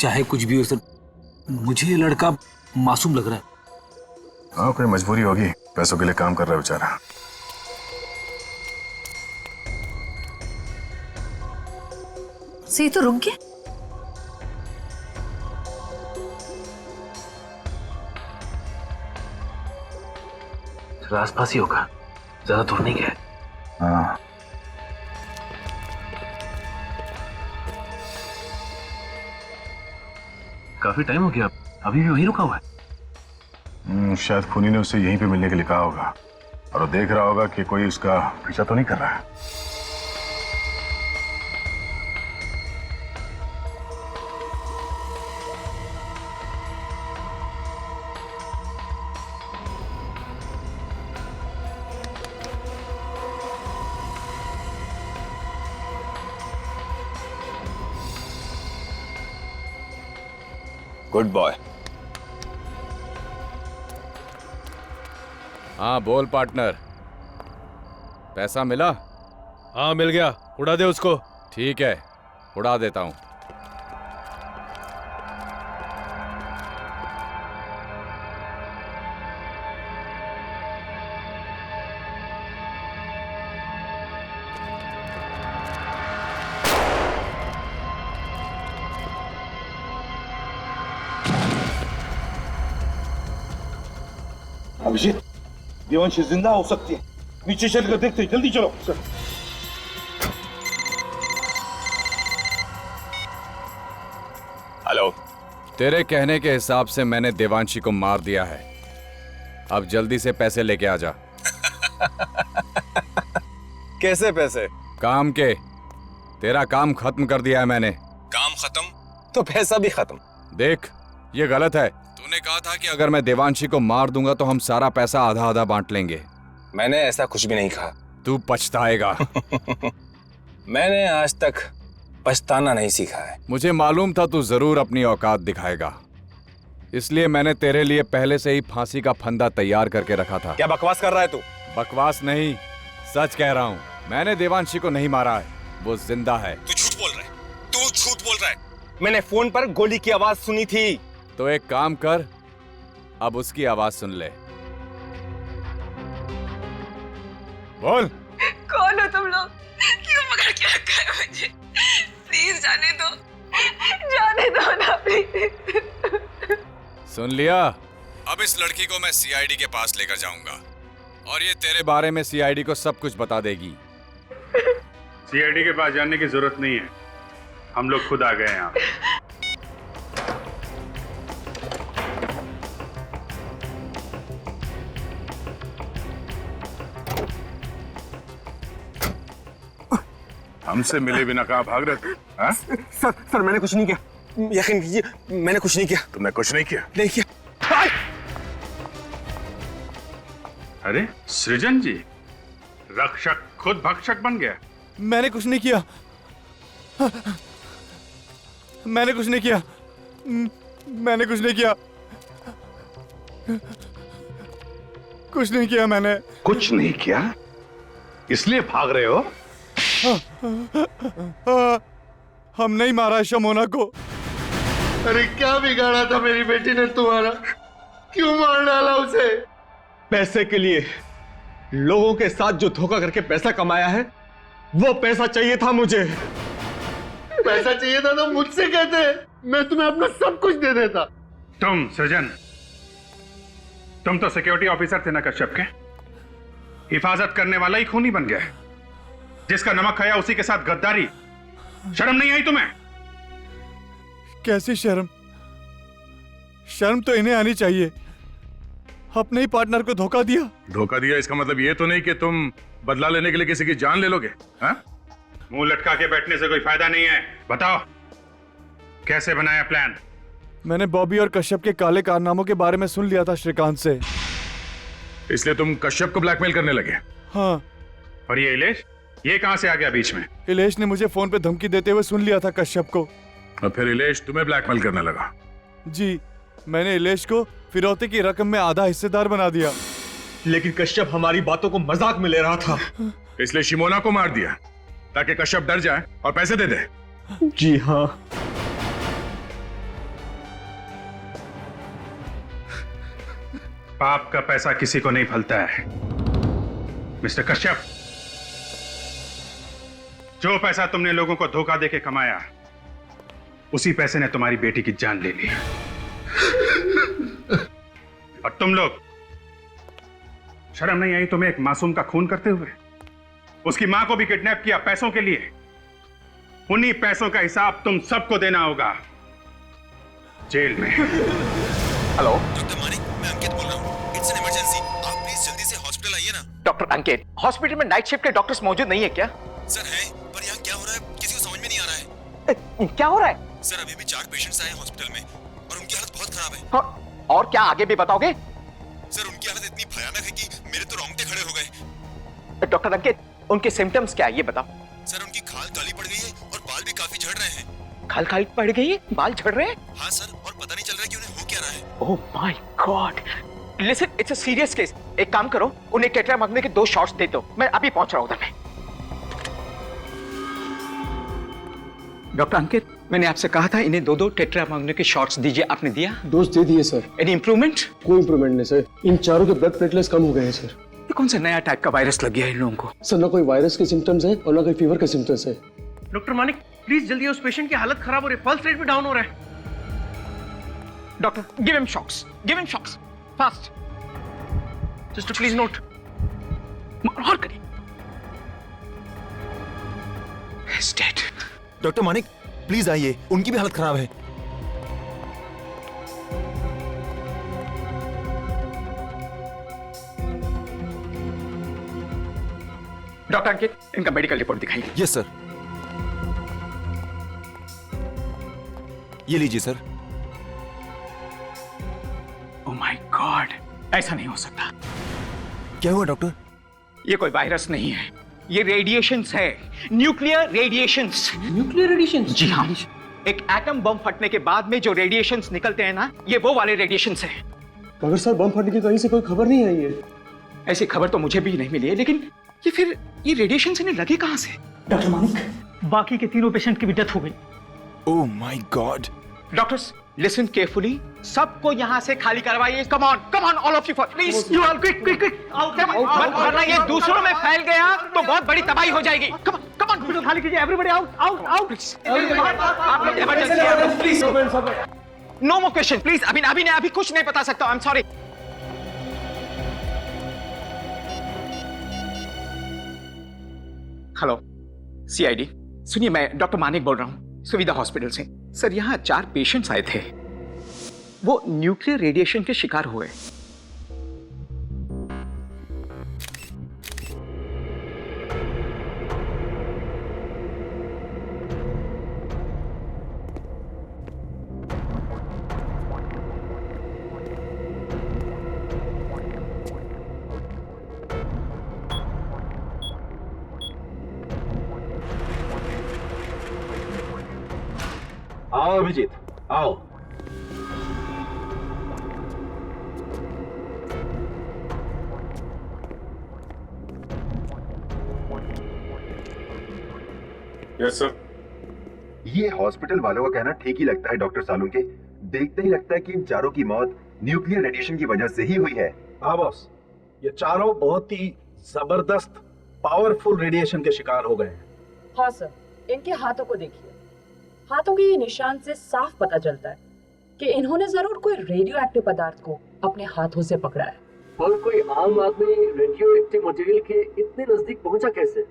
चाहे कुछ भी हो सर, मुझे ये लड़का मासूम लग रहा है। हाँ, कोई मजबूरी होगी, पैसों के लिए काम कर रहा है बेचारा। से तो रुक गया। आसपास ही होगा, ज्यादा दूर नहीं गया। हाँ, काफी टाइम हो गया, अभी भी वहीं रुका हुआ है। शायद खूनी ने उसे यहीं पे मिलने के लिए कहा होगा और वो देख रहा होगा कि कोई उसका पीछा तो नहीं कर रहा है। Good boy. हाँ बोल पार्टनर, पैसा मिला? हाँ मिल गया, उड़ा दे उसको। ठीक है, उड़ा देता हूँ। अभिजीत, देवांशी जिंदा हो सकती है। नीचे चल कर देखते, जल्दी चलो। हेलो। तेरे कहने के हिसाब से मैंने देवांशी को मार दिया है। अब जल्दी से पैसे लेके आ जा। कैसे पैसे? काम के। तेरा काम खत्म कर दिया है मैंने। काम खत्म तो पैसा भी खत्म। देख, ये गलत है। तूने कहा था कि अगर मैं देवांशी को मार दूंगा तो हम सारा पैसा आधा आधा बांट लेंगे। मैंने ऐसा कुछ भी नहीं कहा। तू पछताएगा। मैंने आज तक पछताना नहीं सीखा है। मुझे मालूम था तू जरूर अपनी औकात दिखाएगा, इसलिए मैंने तेरे लिए पहले से ही फांसी का फंदा तैयार करके रखा था। क्या बकवास कर रहा है तू? बकवास नहीं, सच कह रहा हूँ। मैंने देवांशी को नहीं मारा है, वो जिंदा है। तू झूठ बोल रहा है। तू झूठ बोल रहा है। मैंने फोन पर गोली की आवाज सुनी थी। तो एक काम कर, अब उसकी आवाज सुन ले। बोल। कौन हो तुम लोग? क्यों पकड़ के रखा है मुझे? प्लीज जाने दो ना प्लीज। सुन लिया? अब इस लड़की को मैं सीआईडी के पास लेकर जाऊंगा और ये तेरे बारे में सीआईडी को सब कुछ बता देगी। सीआईडी के पास जाने की जरूरत नहीं है, हम लोग खुद आ गए यहाँ। हमसे मिले बिना कहाँ भाग रहे थे? हाँ? सर मैंने कुछ नहीं किया, यकीन कीजिए मैंने कुछ नहीं किया। तुमने कुछ नहीं किया? नहीं किया। अरे सृजन जी, रक्षक खुद भक्षक बन गया। मैंने कुछ नहीं किया। मैंने कुछ नहीं किया। मैंने कुछ नहीं किया। कुछ नहीं किया मैंने। कुछ नहीं किया, इसलिए भाग रहे हो? हम नहीं मारा शमोना को। अरे क्या बिगाड़ा था मेरी बेटी ने तुम्हारा? क्यों मार डाला उसे? पैसे के लिए, लोगों के साथ जो धोखा करके पैसा कमाया है, वो पैसा चाहिए था मुझे। पैसा चाहिए था तो मुझसे कहते, मैं तुम्हें अपना सब कुछ दे देता। तुम सृजन, तुम तो सिक्योरिटी ऑफिसर थे ना कश्यप के, हिफाजत करने वाला ही खूनी बन गया। जिसका नमक खाया उसी के साथ गद्दारी। शर्म नहीं आई तुम्हें? कैसी शर्म? शर्म तो इन्हें आनी चाहिए, अपने ही पार्टनर को धोखा दिया। धोखा दिया इसका मतलब ये तो नहीं कि तुम बदला लेने के लिए किसी की जान ले लोगे? हाँ? मुंह लटका के बैठने से कोई फायदा नहीं है। बताओ कैसे बनाया प्लान? मैंने बॉबी और कश्यप के काले कारनामों के बारे में सुन लिया था श्रीकांत से। इसलिए तुम कश्यप को ब्लैकमेल करने लगे? हाँ। और ये इलेश, ये कहां से आ गया बीच में? इलेश ने मुझे फोन पे धमकी देते हुए सुन लिया था कश्यप को। और फिर इलेश तुम्हें ब्लैकमेल करने लगा? जी, मैंने इलेश को फिरौती की रकम में आधा हिस्सेदार बना दिया। लेकिन कश्यप हमारी बातों को मजाक में ले रहा था। इसलिए शिमोना को मार दिया ताकि कश्यप डर जाए और पैसे दे दे। जी हाँ। पाप का पैसा किसी को नहीं फलता है मिस्टर कश्यप। जो पैसा तुमने लोगों को धोखा देके कमाया, उसी पैसे ने तुम्हारी बेटी की जान ले ली। और तुम लोग, शर्म नहीं आई तुम्हें एक मासूम का खून करते हुए? उसकी मां को भी किडनैप किया पैसों के लिए। उन्हीं पैसों का हिसाब तुम सबको देना होगा जेल में। हेलो डॉक्टर मानिक, मैं अंकित बोल रहा हूँ। इट्स एन इमरजेंसी, आप प्लीज जल्दी से हॉस्पिटल आइए ना। डॉक्टर अंकित, हॉस्पिटल में नाइट शिफ्ट के डॉक्टर्स मौजूद नहीं है क्या? सर है, पर यहाँ क्या हो रहा है किसी को समझ में नहीं आ रहा है। क्या हो रहा है? सर अभी भी 4 पेशेंट्स आए हॉस्पिटल में और उनकी हालत बहुत खराब है। हाँ, और क्या आगे भी बताओगे? सर उनकी हालत इतनी भयानक है कि मेरे तो रोंगटे खड़े हो गए। डॉक्टर अंकित, उनके सिम्टम्स क्या है ये बताओ। सर उनकी खाल काली पड़ गई है और बाल भी काफी झड़ रहे हैं। खाल काली पड़ गई है, बाल झड़ रहे हैं? हाँ सर, और पता नहीं चल रहा है कि उन्हें हो क्या रहा है। Oh my God, listen, it's a serious case. एक काम करो, उन्हें टेट्रामैग्ने के 2 शॉट्स दे दो। मैं अभी पहुंच रहा हूं उधर में। डॉक्टर अंकित, मैंने आपसे कहा था इन्हें 2 टेट्रामैग्ने के शॉट्स दीजिए, आपने दिया? डोज दे दिए सर। Any improvement? कोई इंप्रूवमेंट नहीं सर, इन चारों के ब्लड प्लेटलेट्स कम हो गए हैं सर। ये कौन सा नया टाइप का वायरस लग गया है इन लोगों को? सर ना कोई वायरस के सिम्टम्स है और ना कोई फीवर के सिम्टम्स है। डॉक्टर मानिक प्लीज जल्दी, उस पेशेंट की हालत खराब हो रही है, पल्स रेट भी डाउन हो रहा है। Doctor give him shocks, give him shocks fast. Sister please note. और करिए। डेड। डॉक्टर मानिक प्लीज आइए, उनकी भी हालत खराब है। डॉक्टर अंकित, इनका मेडिकल रिपोर्ट दिखाइए। Yes sir. ये लीजिए सर। ओह माय गॉड, ऐसा नहीं हो सकता। क्या हुआ डॉक्टर? ये कोई वायरस नहीं है, ये रेडिएशंस है, न्यूक्लियर रेडिएशंस। Nuclear radiations? जी हाँ, एक एटम बम फटने के बाद में जो रेडिएशंस निकलते हैं ना, ये वो वाले रेडिएशंस हैं। मगर सर बम फटने की कहीं से कोई खबर नहीं आई है। ऐसी खबर तो मुझे भी नहीं मिली है, लेकिन ये रेडिएशंस इन्हें लगे कहां से? डॉक्टर मानिक, बाकी के 3 पेशेंट की भी डेथ हो गई। Oh my God. Doctors listen carefully, सबको यहाँ से खाली करवाइए। Come on all of you please, you all quick quick quick, वरना ये दूसरों में फैल गया तो बहुत बड़ी तबाही हो जाएगी। कम ऑन खाली कीजिए, एवरीबॉडी आउट आउट आउट। आप लोग emergency please, no more question please. अभी कुछ नहीं बता सकता, I am sorry. Hello CID, सुनिए, मैं डॉक्टर मानिक बोल रहा हूँ सुविधा हॉस्पिटल से। सर यहाँ 4 पेशेंट्स आए थे, वो न्यूक्लियर रेडिएशन के शिकार हुए। आओ अभिजीत, आओ। Yes sir. ये हॉस्पिटल वालों का कहना ठीक ही लगता है डॉक्टर सालुंके। देखते ही लगता है कि इन चारों की मौत न्यूक्लियर रेडिएशन की वजह से ही हुई है। हाँ बॉस, ये चारों बहुत ही जबरदस्त पावरफुल रेडिएशन के शिकार हो गए हैं। हाँ सर, इनके हाथों को देखिए। हाथों के ये निशान से साफ पता चलता है कि इन्होंने जरूर कोई रेडियो एक्टिव पदार्थ को अपने हाथों से पकड़ा है। और कोई आम आदमी रेडियो एक्टिव मटेरियल के इतने नजदीक पहुंचा कैसे?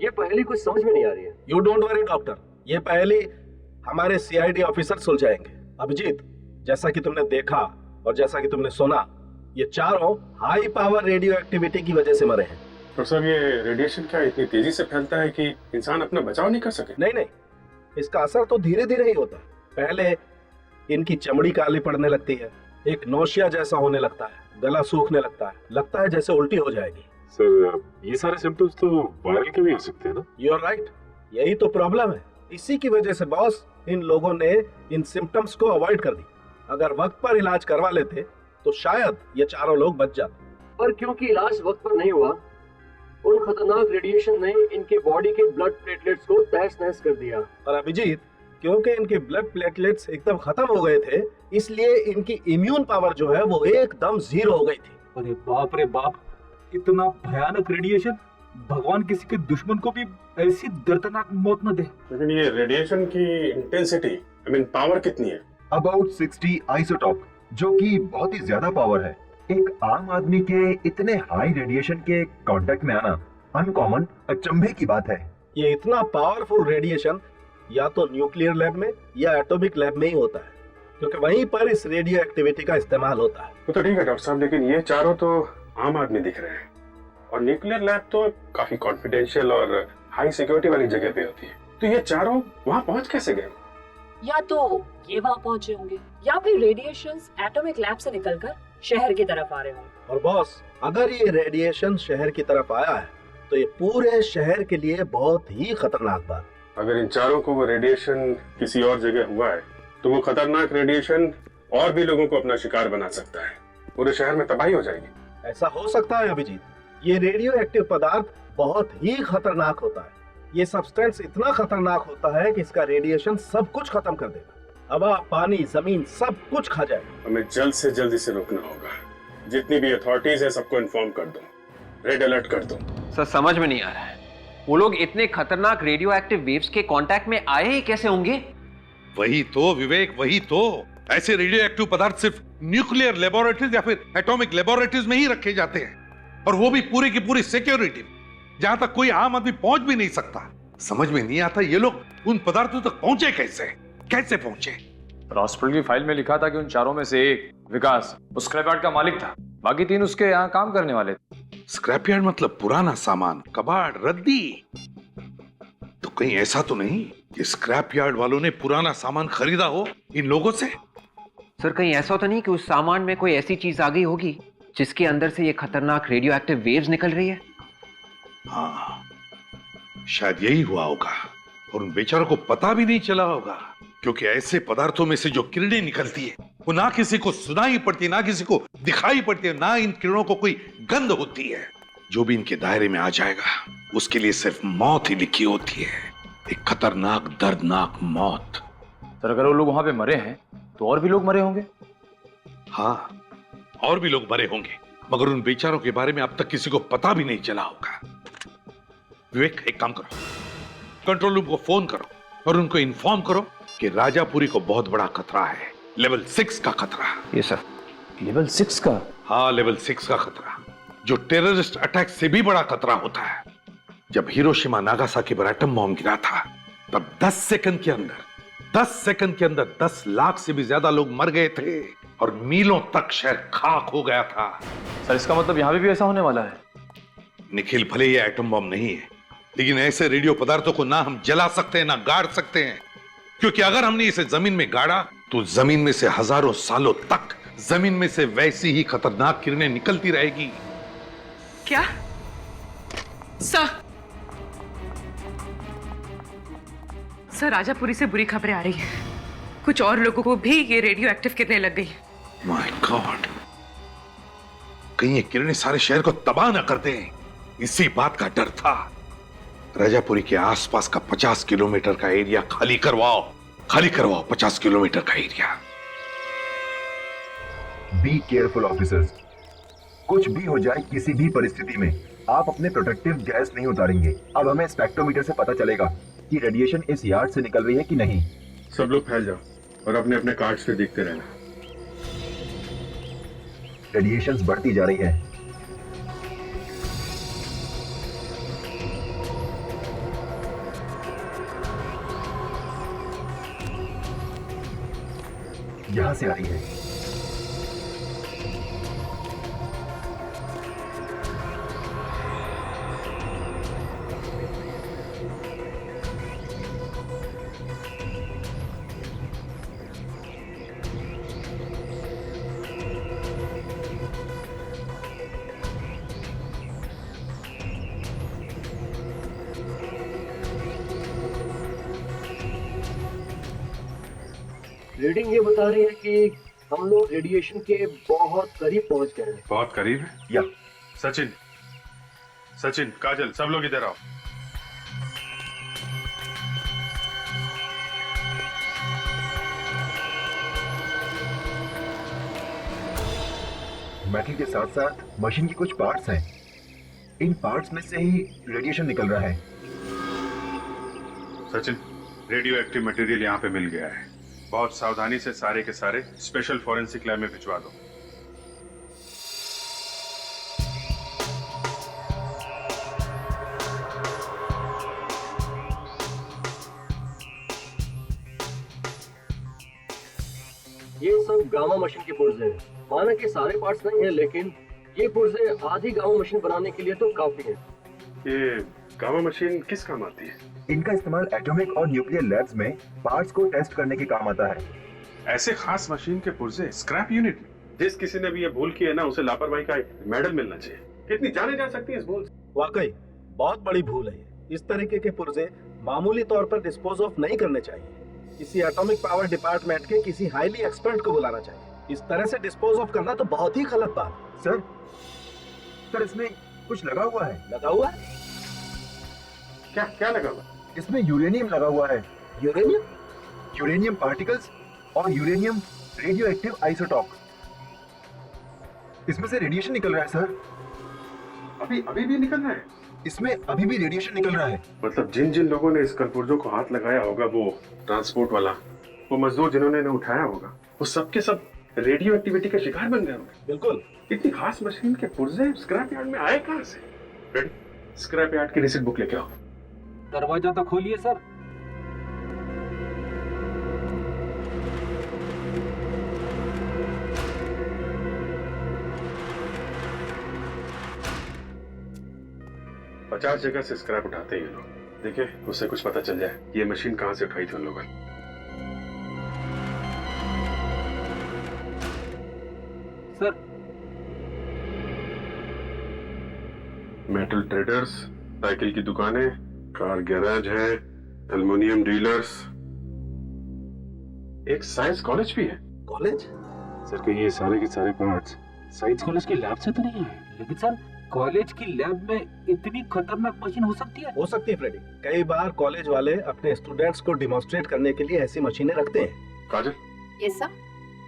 ये पहली कुछ समझ में नहीं आ रही है। यू डोंट वरी डॉक्टर, ये पहले हमारे सीआईडी ऑफिसर सुलझाएंगे। अभिजीत, जैसा कि तुमने देखा और जैसा कि तुमने सुना, ये चारों हाई पावर रेडियो एक्टिविटी की वजह से मरे हैं। तो सर, ये रेडिएशन क्या इतनी तेजी से फैलता है कि इंसान अपना बचाव नहीं कर सके? नहीं, इसका असर तो धीरे धीरे ही होता है। पहले इनकी चमड़ी काली पड़ने लगती है, एक नौशिया जैसा होने लगता है, गला सूखने लगता है जैसे उल्टी हो जाएगी। सर, ये सारे सिम्टम्स तो वायरल के भी हो सकते हैं ना? यू आर राइट, यही तो प्रॉब्लम है। इसी की वजह से बॉस, इन लोगों ने इन सिम्टम्स को अवॉइड कर दी। अगर वक्त पर इलाज करवा लेते तो शायद ये चारों लोग बच जाते। पर क्योंकि इलाज वक्त पर नहीं हुआ, उन खतरनाक रेडिएशन ने इनके बॉडी के ब्लड प्लेटलेट्स को तहस नहस कर दिया। और अभिजीत, क्योंकि इनके ब्लड प्लेटलेट्स एकदम खत्म हो गए थे, इसलिए इनकी इम्यून पावर जो है वो एकदम जीरो हो गई थी। अरे बाप रे बाप, इतना भयानक रेडिएशन! भगवान किसी के दुश्मन को भी ऐसी दर्दनाक मौत न दे। लेकिन ये रेडिएशन की इंटेंसिटी, पावर कितनी है? अबाउट 60 आइसोटॉप, जो कि बहुत ही ज्यादा पावर है। एक आम आदमी के इतने हाई रेडिएशन के कांटेक्ट में आना अनकॉमन, अचंभे की बात है। ये इतना पावरफुल रेडिएशन या तो न्यूक्लियर लैब में या एटॉमिक लैब में ही होता है, क्योंकि वहीं पर इस रेडियो एक्टिविटी का इस्तेमाल होता है। तो ठीक है डॉक्टर साहब, लेकिन ये चारों तो आम आदमी दिख रहे हैं और न्यूक्लियर लैब तो काफी कॉन्फिडेंशियल और हाई सिक्योरिटी वाली जगह पे होती है। तो ये चारों वहाँ पहुँच कैसे गए? या तो ये वहाँ पहुँचे होंगे या फिर रेडिएशंस एटॉमिक लैब से निकलकर शहर की तरफ आ रहे होंगे। और बॉस, अगर ये रेडिएशन शहर की तरफ आया है तो ये पूरे शहर के लिए बहुत ही खतरनाक बात। अगर इन चारों को वो रेडिएशन किसी और जगह हुआ है तो वो खतरनाक रेडिएशन और भी लोगों को अपना शिकार बना सकता है, पूरे शहर में तबाही हो जाएगी। ऐसा हो सकता है अभिजीत, ये रेडियो एक्टिव पदार्थ बहुत ही खतरनाक होता है। ये सब्सटेंस इतना खतरनाक होता है कि इसका रेडिएशन सब कुछ खत्म कर देगा, हवा, पानी, जमीन सब कुछ खा जाएगा। हमें जल्द से जल्द इसे रोकना होगा। जितनी भी अथॉरिटीज है सबको इन्फॉर्म कर दो, रेड अलर्ट कर दो। सर, समझ में नहीं आ रहा है, वो लोग इतने खतरनाक रेडियो एक्टिव वेव्स के कांटेक्ट में आए ही कैसे होंगे? वही तो विवेक, वही तो। ऐसे रेडियो एक्टिव पदार्थ सिर्फ न्यूक्लियर लेबोरेटरीज या फिर एटॉमिक लेबोरेटरीज में ही रखे जाते हैं, और वो भी पूरी की पूरी सिक्योरिटी, जहां तक कोई आम आदमी पहुंच भी नहीं सकता। समझ में नहीं आता ये लोग उन पदार्थों तक पहुंचे कैसे पहुंचे? हॉस्पिटल की फाइल में लिखा था कि उन चारों में से एक, विकास, उस स्क्रैपयार्ड का मालिक था, बाकी तीन उसके यहाँ काम करने वाले थे। स्क्रैपयार्ड मतलब पुराना सामान, कबाड़, रद्दी? तो कहीं ऐसा तो नहीं कि स्क्रैपयार्ड वालों ने पुराना सामान खरीदा हो इन लोगों से? सर, कहीं ऐसा तो नहीं कि उस सामान में कोई ऐसी चीज आ गई होगी जिसके अंदर से ये खतरनाक रेडियो एक्टिव वेव्स निकल रही है? हाँ, शायद यही हुआ होगा, और उन बेचारों को पता भी नहीं चला होगा, क्योंकि ऐसे पदार्थों में से जो किरणें निकलती है वो ना किसी को सुनाई पड़ती, ना किसी को दिखाई पड़ती है, ना इन किरणों को कोई गंध होती है। जो भी इनके दायरे में आ जाएगा उसके लिए सिर्फ मौत ही लिखी होती है, एक खतरनाक दर्दनाक मौत। सर, अगर वो लोग वहां पे मरे हैं तो और भी लोग मरे होंगे? हाँ, और भी लोग मरे होंगे, मगर उन बेचारों के बारे में अब तक किसी को पता भी नहीं चला होगा। विवेक, एक काम करो, कंट्रोल रूम को फोन करो और उनको इन्फॉर्म करो कि राजापुरी को बहुत बड़ा खतरा है, लेवल 6 का खतरा। ये सर, लेवल 6 का? हाँ, लेवल 6 का खतरा, जो टेररिस्ट अटैक से भी बड़ा खतरा होता है। जब हिरोशिमा नागासाकी पर एटम बॉम्ब गिरा था तब 10 सेकंड के अंदर 10 लाख से भी ज्यादा लोग मर गए थे और मीलों तक शहर खाक हो गया था। सर, इसका मतलब यहां भी ऐसा होने वाला है? निखिल, भले ये एटम बॉम्ब नहीं है, लेकिन ऐसे रेडियो पदार्थों को ना हम जला सकते हैं ना गाड़ सकते हैं, क्योंकि अगर हमने इसे जमीन में गाड़ा तो जमीन में से हजारों सालों तक जमीन में से वैसी ही खतरनाक किरणें निकलती रहेगी। क्या? सर, राजापुरी से बुरी खबरें आ रही हैं। कुछ और लोगों को भी ये रेडियो एक्टिव किरणें लग गई। माय गॉड, कहीं ये किरणें सारे शहर को तबाह ना कर दें, इसी बात का डर था। राजापुरी के आसपास का 50 किलोमीटर का एरिया खाली करवाओ 50 किलोमीटर का एरिया। बी केयरफुल ऑफिसर्स, कुछ भी हो जाए किसी भी परिस्थिति में आप अपने प्रोटेक्टिव गैस नहीं उतारेंगे। अब हमें स्पेक्ट्रोमीटर से पता चलेगा कि रेडिएशन इस यार्ड से निकल रही है कि नहीं। सब लोग फैल जाओ और अपने अपने कार्ड्स पे देखते रहना। रेडिएशंस बढ़ती जा रही है। यहां से आ रही है। रीडिंग ये बता रही है कि हम लोग रेडिएशन के बहुत करीब पहुंच गए हैं। बहुत करीब है या सचिन काजल सब लोग इधर आओ। मेटल के साथ साथ मशीन के कुछ पार्ट्स हैं। इन पार्ट्स में से ही रेडिएशन निकल रहा है। सचिन, रेडियो एक्टिव मटेरियल यहाँ पे मिल गया है। बहुत सावधानी से सारे के सारे स्पेशल फॉरेंसिक लैब में भिजवा दो। ये सब गामा मशीन के पुर्जे हैं। माना कि सारे पार्ट्स नहीं है, लेकिन ये पुर्जे आधी गामा मशीन बनाने के लिए तो काफी है। ये गामा मशीन किस काम आती है? इनका इस्तेमाल एटॉमिक और न्यूक्लियर लैब्स में पार्ट्स को टेस्ट करने के काम आता है। ऐसे खास मशीन के पुर्जे स्क्रैप यूनिट में? जिस किसी ने भी ये भूल की है ना, उसे लापरवाही का मेडल मिलना चाहिए। कितनी जाने जा सकती है इस भूल से? वाकई बहुत बड़ी भूल है। इस तरीके के पुर्जे मामूली तौर पर डिस्पोज ऑफ नहीं करने चाहिए। किसी एटॉमिक पावर डिपार्टमेंट के किसी हाईली एक्सपर्ट को बुलाना चाहिए। इस तरह से डिस्पोज ऑफ करना तो बहुत ही गलत बात। सर इसमें कुछ लगा हुआ है। लगा हुआ है? क्या लगा हुआ? इसमें यूरेनियम लगा हुआ है। यूरेनियम पार्टिकल्स और यूरेनियम रेडियो एक्टिव आइसोटॉप। इसमें से रेडिएशन निकल रहा है सर। अभी भी निकल रहा है? इसमें अभी भी रेडिएशन निकल रहा है। मतलब जिन लोगों ने इस कलपुर्जों को हाथ लगाया होगा, वो ट्रांसपोर्ट वाला, वो मजदूर जिन्होंने इन्हें उठाया होगा, वो सबके सब रेडियो एक्टिविटी का शिकार बन गए होंगे। बिल्कुल। इतनी खास मशीन के पुर्जे स्क्रैप यार्ड में आए कहां से? रेडी, स्क्रैप यार्ड की रिसीट बुक लेके आओ। दरवाजा तो खोलिए सर। पचास जगह से स्क्रैप उठाते हैं ये लोग। देखिए, उससे कुछ पता चल जाए ये मशीन कहां से उठाई थी उन लोगों ने। सर, मेटल ट्रेडर्स, साइकिल की दुकानें, कार गैराज है, एल्युमिनियम डीलर्स, एक साइंस कॉलेज भी है। कॉलेज? सर, कहीं ये सारे के सारे पार्ट्स साइंस कॉलेज की लैब से तो नहीं है, लेकिन सर कॉलेज की लैब में इतनी खतरनाक मशीन हो सकती है? हो सकती है फ्रेडी। कई बार कॉलेज वाले अपने स्टूडेंट्स को डिमॉन्स्ट्रेट करने के लिए ऐसी मशीनें रखते हैं। काजल, यस सर।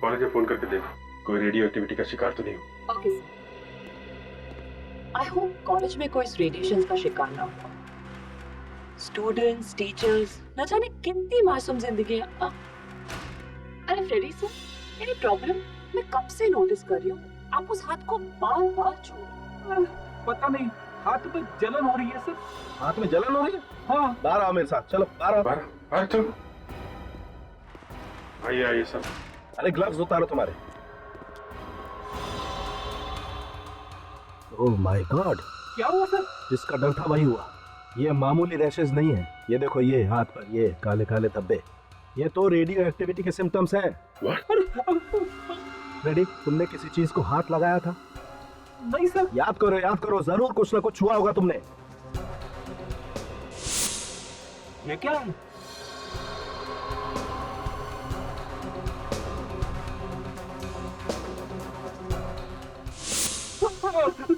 कॉलेज में फोन करके देखो कोई रेडियो एक्टिविटी का शिकार तो नहीं हो। Okay sir. I hope college में कोई इस रेडिएशन का शिकार ना हो। स्टूडेंट्स, टीचर्स, न जाने कितनी मासूम जिंदगियां। अरे फ्रेडी सर, मेरी प्रॉब्लम मैं कब से नोटिस कर रही हूँ। आप उस हाथ को बार-बार छू। पता नहीं, हाथ में जलन हो रही है सर। हाथ में जलन हो रही है? हाँ। बाहर आओ मेरे साथ, चलो बाहर आओ। चलो। आइए सर। अरे ग्लव्स उतारो तुम्हारे। Oh my God. क्या हुआ सर? जिसका डर था वही हुआ। ये मामूली रैशेस नहीं है। ये देखो, ये हाथ पर ये काले काले धब्बे, ये तो रेडियो एक्टिविटी के सिम्टम्स हैं। रेडी, तुमने किसी चीज को हाथ लगाया था? नहीं सर। याद करो, जरूर कुछ ना कुछ हुआ होगा तुमने। ये क्या है?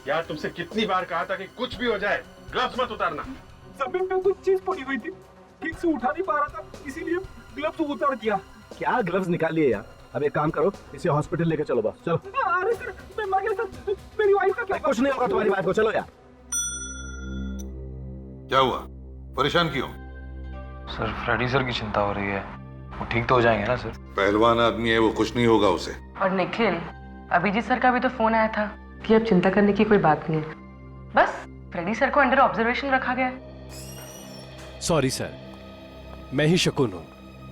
यार, तुमसे कितनी बार कहा था कि कुछ भी हो जाए ग्लव्स मत उतारना। जमीन पे कुछ चीज पड़ी हुई थी, ठीक से उठा नहीं पा रहा था, इसीलिए ग्लव्स उतार दिया। क्या ग्लव्स निकाल लिए यार? अब एक काम करो, इसे हॉस्पिटल लेके चलो बस। चलो। अरे सर, मैं मर गया सर, मेरी वाइफ का क्या? कुछ नहीं होगा तुम्हारी वाइफ को, चलो यार। क्या हुआ, परेशान क्यों? सर फ्रेडी सर की चिंता हो रही है, वो ठीक तो हो जाएंगे ना सर? पहलवान आदमी है वो, कुछ नहीं होगा उसे। और निखिल, अभिजीत सर का भी तो फोन आया था कि अब चिंता करने की कोई बात नहीं है, बस फ्रेडी सर को अंडर ऑब्जर्वेशन रखा गया है। सॉरी सर, मैं ही शकुन हूँ,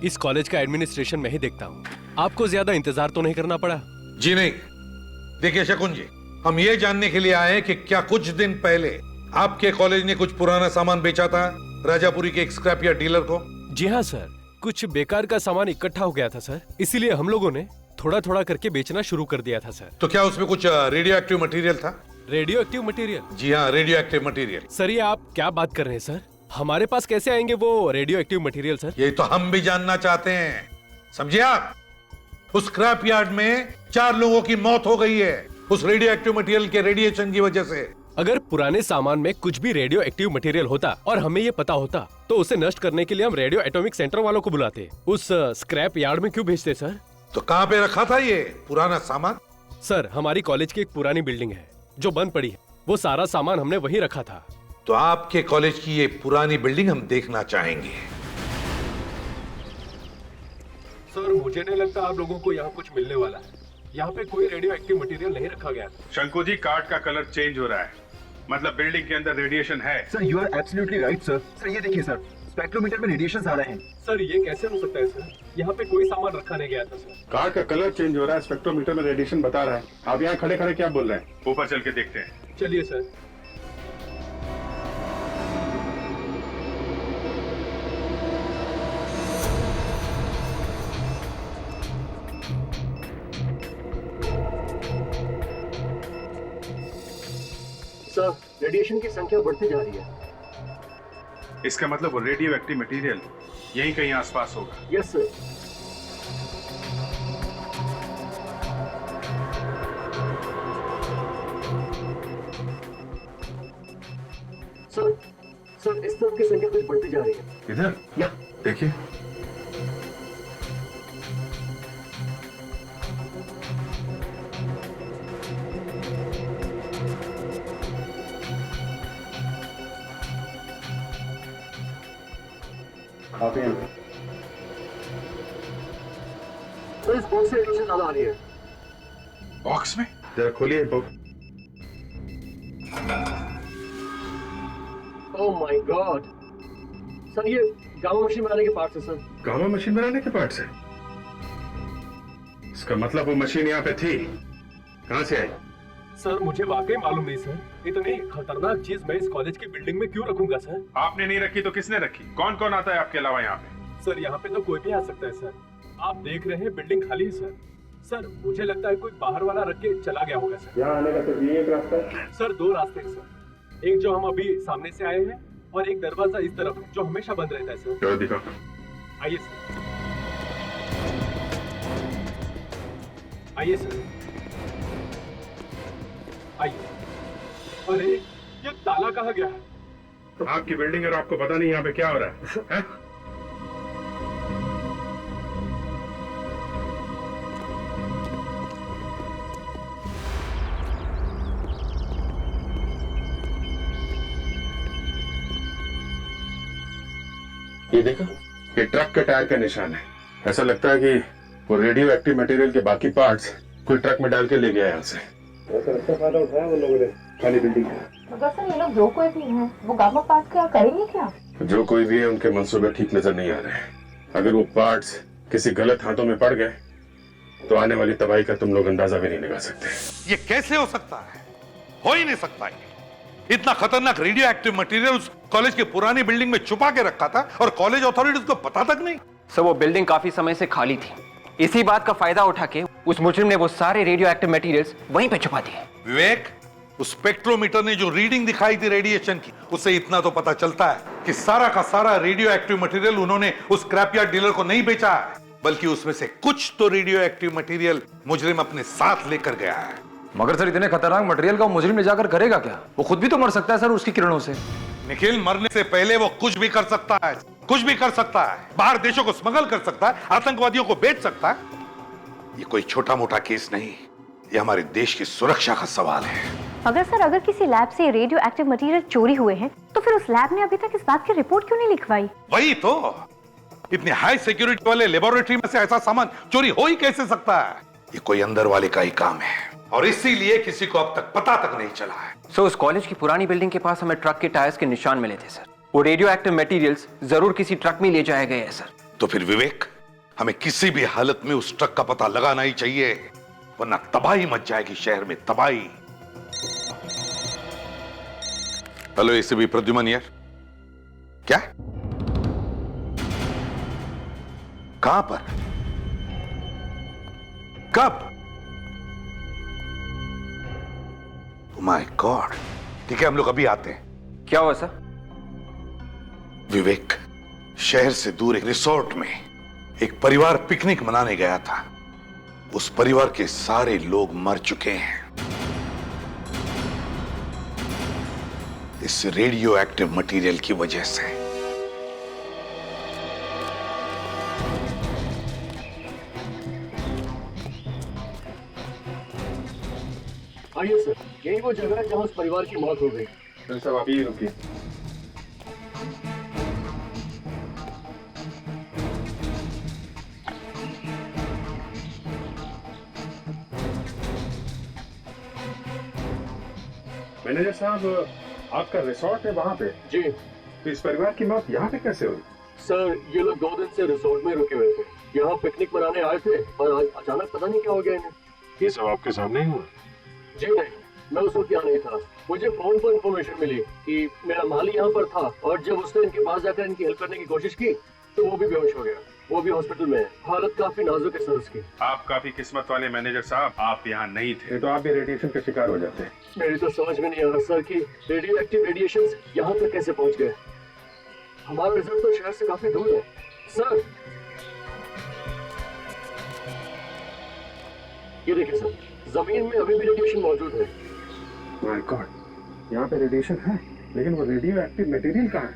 इस कॉलेज का एडमिनिस्ट्रेशन मैं ही देखता हूँ। आपको ज्यादा इंतजार तो नहीं करना पड़ा? जी नहीं। देखिए शकुन जी, हम ये जानने के लिए आए हैं कि क्या कुछ दिन पहले आपके कॉलेज ने कुछ पुराना सामान बेचा था राजापुरी के एक स्क्रैप यार्ड डीलर को? जी हाँ सर, कुछ बेकार का सामान इकट्ठा हो गया था सर, इसीलिए हम लोगों ने थोड़ा थोड़ा करके बेचना शुरू कर दिया था सर। तो क्या उसमें कुछ रेडियो एक्टिव मटेरियल था? Radioactive material? जी हाँ, रेडियो एक्टिव मटेरियल। सर ये आप क्या बात कर रहे हैं सर? हमारे पास कैसे आएंगे वो रेडियो एक्टिव मटेरियल सर? ये तो हम भी जानना चाहते हैं, समझे आप? उस स्क्रैप यार्ड में 4 लोगों की मौत हो गई है उस रेडियो एक्टिव मटेरियल के रेडिएशन की वजह से। अगर पुराने सामान में कुछ भी रेडियो एक्टिव मटेरियल होता और हमें ये पता होता तो उसे नष्ट करने के लिए हम रेडियो एटॉमिक सेंटर वालों को बुलाते, उस स्क्रैप यार्ड में क्यों भेजते सर? तो कहाँ पे रखा था ये पुराना सामान? सर हमारी कॉलेज की एक पुरानी बिल्डिंग है जो बंद पड़ी है, वो सारा सामान हमने वहीं रखा था। तो आपके कॉलेज की ये पुरानी बिल्डिंग हम देखना चाहेंगे। सर मुझे नहीं लगता आप लोगों को यहाँ कुछ मिलने वाला है, यहाँ पे कोई रेडियो एक्टिव मटेरियल नहीं रखा गया। शंकु जी, कार्ड का कलर चेंज हो रहा है, मतलब बिल्डिंग के अंदर रेडिएशन है। Sir you are absolutely right sir. Sir ये देखिए सर, स्पेक्ट्रोमीटर में रेडिएशन आ रहे हैं। सर ये कैसे हो सकता है सर? यहाँ पे कोई सामान रखा नहीं गया था सर। कार का कलर चेंज हो रहा है, स्पेक्ट्रोमीटर में रेडिएशन बता रहा है। आप यहाँ खड़े खड़े क्या बोल रहे हैं? ऊपर चल के देखते हैं। चलिए सर। सर रेडिएशन की संख्या बढ़ती जा रही है। इसका मतलब वो रेडियो एक्टिव मटेरियल यहीं कहीं आसपास होगा। Yes sir. सर इस तरफ की संख्या कुछ बढ़ती जा रही है। इधर या देखिए। आप यहाँ सर इस बॉक्स से रेडिएशन ज्यादा आ रही है। बॉक्स में? जरा खोलिए box. Oh my God sir, ये गामा मशीन बनाने के पार्ट्स है सर। गामा मशीन बनाने के पार्ट्स है? इसका मतलब वो मशीन यहाँ पे थी, कहाँ से आई? सर मुझे वाकई मालूम नहीं सर, इतनी खतरनाक चीज मैं इस कॉलेज की बिल्डिंग में क्यों रखूंगा सर? आपने नहीं रखी तो किसने रखी? कौन कौन आता है आपके अलावा यहाँ पे? सर यहाँ पे तो कोई भी आ सकता है सर, आप देख रहे हैं बिल्डिंग खाली है सर। सर मुझे लगता है कोई बाहर वाला रख के चला गया होगा सर। यहाँ आने का तो ये एक रास्ता है? सर 2 रास्ते हैं सर, एक जो हम अभी सामने से आए हैं और एक दरवाजा इस तरफ है जो हमेशा बंद रहता है सर। चलो दिखाओ। आइए सर, आइए सर, आइए। अरे ये ताला कहाँ गया है? आपकी बिल्डिंग है और आपको पता नहीं यहाँ पे क्या हो रहा है? ये देखो, ये ट्रक के टायर का निशान है। ऐसा लगता है कि वो रेडियो एक्टिव मटेरियल के बाकी पार्ट्स कोई ट्रक में डाल के ले गया यहाँ से। ऐसा अच्छा फायदा उठाया उन लोगों ने खाली बिल्डिंग का। मगर सर ये लोग जो कोई भी हैं वो गामा पार्ट्स क्या करेंगे क्या? जो कोई भी है उनके मंसूबे ठीक नजर नहीं आ रहे हैं। अगर वो पार्ट्स किसी गलत हाथों में पड़ गए तो आने वाली तबाही का तुम लोग अंदाजा भी नहीं लगा सकते। ये कैसे हो सकता है? हो ही नहीं सकता है। इतना खतरनाक रेडियो एक्टिव मटेरियल उस कॉलेज की पुरानी बिल्डिंग में छुपा के रखा था और कॉलेज अथॉरिटीज को पता तक नहीं। सर वो बिल्डिंग काफी समय से खाली थी, इसी बात का फायदा उठा के उस मुजरिम ने वो सारे रेडियो एक्टिव मटेरियल्स वहीं पे छुपा दिए। विवेक, उस स्पेक्ट्रोमीटर ने जो रीडिंग दिखाई थी रेडिएशन की, उससे इतना तो पता चलता है कि सारा का सारा रेडियो एक्टिव मटेरियल उन्होंने उस स्क्रैप यार्ड डीलर को नहीं बेचा है, बल्कि उसमें से कुछ तो रेडियो एक्टिव मटेरियल मुजरिम अपने साथ लेकर गया है। मगर सर इतने खतरनाक मटेरियल का मुजरिम ले जाकर करेगा क्या? वो खुद भी तो मर सकता है सर उसकी किरणों से। निखिल मरने से पहले वो कुछ भी कर सकता है, कुछ भी कर सकता है। बाहर देशों को स्मगल कर सकता है, आतंकवादियों को बेच सकता है। ये कोई छोटा मोटा केस नहीं, ये हमारे देश की सुरक्षा का सवाल है। अगर किसी लैब से रेडियो एक्टिव मटेरियल चोरी हुए हैं तो फिर उस लैब ने अभी तक इस बात की रिपोर्ट क्यों नहीं लिखवाई? वही तो, इतने हाई सिक्योरिटी वाले लेबोरेटरी में से ऐसा सामान चोरी हो ही कैसे सकता है? ये कोई अंदर वाले का ही काम है और इसीलिए किसी को अब तक पता तक नहीं चला है। सो उस कॉलेज की पुरानी बिल्डिंग के पास हमें ट्रक के टायर्स के निशान मिले थे सर। वो रेडियो एक्टिव मटेरियल्स जरूर किसी ट्रक में ले जाए गए हैं सर। तो फिर विवेक, हमें किसी भी हालत में उस ट्रक का पता लगाना ही चाहिए, वरना तबाही मच जाएगी शहर में, तबाही। हेलो एसीपी प्रद्युमन यार, क्या कहां पर, कब? माय गॉड, ठीक है हम लोग अभी आते हैं। क्या हुआ सर? विवेक, शहर से दूर एक रिसोर्ट में एक परिवार पिकनिक मनाने गया था। उस परिवार के सारे लोग मर चुके हैं इस रेडियो एक्टिव मटेरियल की वजह से। आइए सर, यही वो जगह है जहां उस परिवार की मौत हो गई। सर साहब आप यही रुकिए। मैनेजर साहब, आपका रिसोर्ट है वहाँ पे? जी। तो इस परिवार की मौत यहाँ पे कैसे हुई? सर ये लोग 2 दिन से रिसोर्ट में रुके हुए थे, यहाँ पिकनिक मनाने आए थे और आज अचानक पता नहीं क्या हो गया इन्हें। ये सब आपके सामने ही हुआ? जी नहीं, मैं उस वक्त यहाँ नहीं था। मुझे फोन पर इंफॉर्मेशन मिली कि मेरा माली यहाँ पर था और जब उसने इनके पास जाकर इनकी हेल्प करने की कोशिश की तो वो भी बेहोश हो गया। वो भी हॉस्पिटल में है, हालत काफी नाजुक है सर उसकी। आप काफी किस्मत वाले मैनेजर साहब, आप यहाँ नहीं थे तो आप भी रेडिएशन का शिकार हो जाते। मेरी तो समझ में नहीं आ रहा सर कि रेडियो एक्टिव रेडिएशन यहाँ तक कैसे पहुँच गए। हमारा रिजल्ट तो शहर से काफी दूर है सर। ये देखिए सर, जमीन में अभी भी रेडिएशन मौजूद है। माय गॉड, यहाँ पे रेडिएशन है लेकिन वो रेडियो एक्टिव मटेरियल कहाँ है?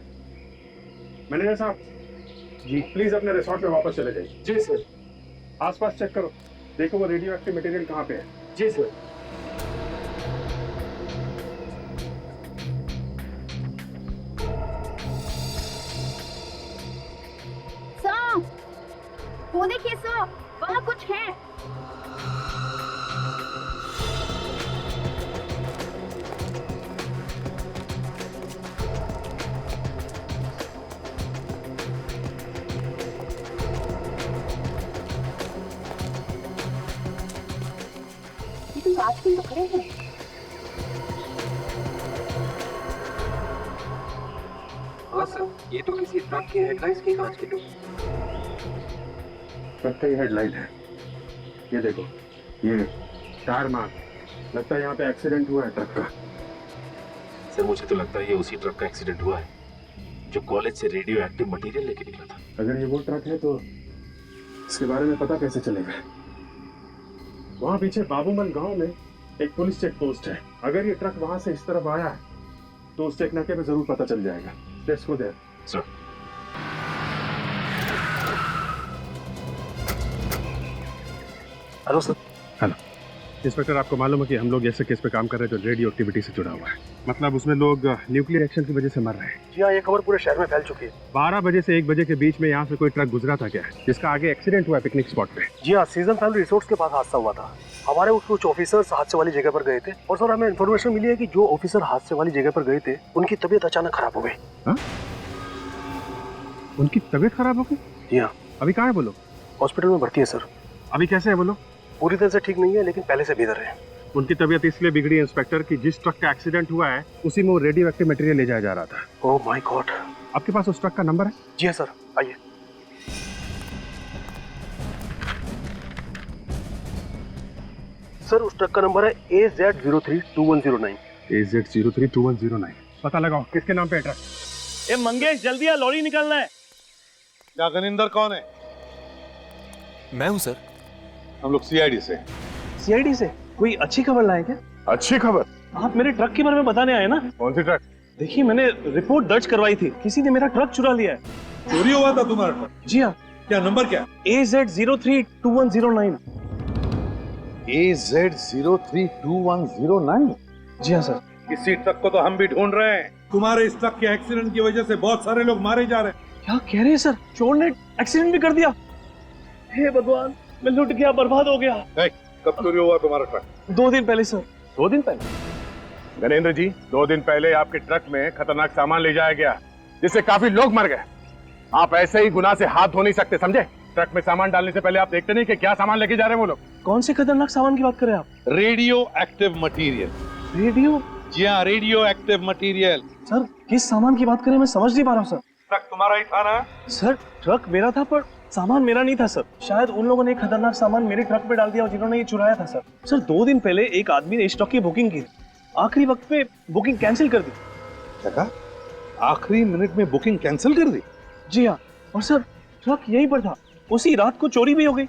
मैनेजर साहब जी, प्लीज अपने रिसोर्ट में वापस चले जाइए। जी सर। आसपास चेक करो, देखो वो रेडियो एक्टिव मटेरियल कहाँ पे है। जी सर। सर, वो देखिए सर, वहाँ कुछ है। आजकल तो खड़े हैं। हाँ सर, ये तो किसी ट्रक के हेडलाइट्स के कांच के टुकड़े। ट्रक का ही हेडलाइट है, ये देखो, ये टायर मार्क, लगता है यहाँ पे एक्सीडेंट हुआ है ट्रक का। सर मुझे तो लगता है ये उसी ट्रक का एक्सीडेंट हुआ है जो कॉलेज से रेडियो एक्टिव मटेरियल लेके निकला था। अगर ये वो ट्रक है तो इसके बारे में पता कैसे चलेगा? वहाँ पीछे बाबूमल गांव में एक पुलिस चेक पोस्ट है। अगर ये ट्रक वहां से इस तरफ आया है तो उस चेक नाके पे जरूर पता चल जाएगा। Let's go there. Sir. Hello sir. Hello inspector, आपको मालूम है कि हम लोग ऐसे केस पे काम कर रहे हैं जो रेडियो एक्टिविटी से जुड़ा हुआ है। मतलब उसमें लोग न्यूक्लियर एक्शन की वजह से मर रहे हैं। जी हाँ, ये खबर पूरे शहर में फैल चुकी है। 12 बजे से 1 बजे के बीच में यहाँ से कोई ट्रक गुजरा था क्या, जिसका आगे एक्सीडेंट हुआ है पिकनिक स्पॉट पे? जी हाँ, सीजन फैमिली रिसोर्ट्स के पास हादसा हुआ था। हमारे कुछ ऑफिसर्स हादसे वाली जगह पर गए थे और सर हमें इन्फॉर्मेशन मिली है कि जो ऑफिसर हादसे वाली जगह पर गए थे उनकी तबीयत अचानक खराब हो गई। उनकी तबीयत खराब हो गई? जी हाँ। अभी कहाँ है वो लोग? हॉस्पिटल में भर्ती है सर। अभी कैसे है वो लोग? पूरी तरह से ठीक नहीं है लेकिन पहले से बेहतर है। उनकी तबीयत इसलिए बिगड़ी इंस्पेक्टर कि जिस ट्रक का एक्सीडेंट हुआ है उसी में वो रेडियो एक्टिव मटेरियल ले जाया जा रहा था। Oh my God. आपके पास उस ट्रक का नंबर है? जी हाँ सर, आइए। सर उस ट्रक का नंबर है AZ032109। AZ032109। पता लगाओ किसके नाम पे है ट्रक। ए मंगेश जल्दी आ, लॉरी निकलना है। क्या गनिंदर कौन है? मैं हूं सर। हम लोग सीआईडी से। सीआईडी से? कोई अच्छी खबर लाए क्या? अच्छी खबर? आप मेरे ट्रक के बारे में बताने आए ना? कौन सी ट्रक? देखिए मैंने रिपोर्ट दर्ज करवाई थी, किसी ने मेरा ट्रक चुरा लिया है। चोरी हुआ था तुम्हारा ट्रक? जी हाँ। क्या नंबर क्या? AZ032109। AZ032109? जी हाँ सर। इसी ट्रक को तो हम भी ढूंढ रहे हैं। तुम्हारे इस ट्रक के एक्सीडेंट की वजह से बहुत सारे लोग मारे जा रहे हैं। क्या कह रहे हैं सर? चोर ने एक्सीडेंट भी कर दिया? हे भगवान, मैं लुट गया, बर्बाद हो गया। कब चोरी हुआ तुम्हारा ट्रक? 2 दिन पहले सर। 2 दिन पहले? गणेंद्र जी, 2 दिन पहले आपके ट्रक में खतरनाक सामान ले जाया गया, जिससे काफी लोग मर गए। आप ऐसे ही गुनाह से हाथ धो नहीं सकते, समझे? ट्रक में सामान डालने से पहले आप देखते नहीं कि क्या सामान लेके जा रहे हैं वो लोग। कौन से खतरनाक सामान की बात कर रहे हैं आप? Radio active material. रेडियो? जी हाँ, रेडियो एक्टिव मटीरियल। सर किस सामान की बात करें, मैं समझ नहीं पा रहा हूँ सर। ट्रक तुम्हारा ही था ना? सर ट्रक मेरा था पर सामान मेरा नहीं था सर। शायद उन लोगों ने खतरनाक सामान मेरे ट्रक में डाल दिया जिन्होंने ये चुराया था सर। सर 2 दिन पहले एक आदमी ने इस ट्रक की बुकिंग की, आखिरी वक्त पे बुकिंग कैंसिल कर दी। क्या? आखिरी मिनट में बुकिंग कैंसिल कर दी? जी हाँ, और सर ट्रक यहीं पर था, उसी रात को चोरी भी हो गई।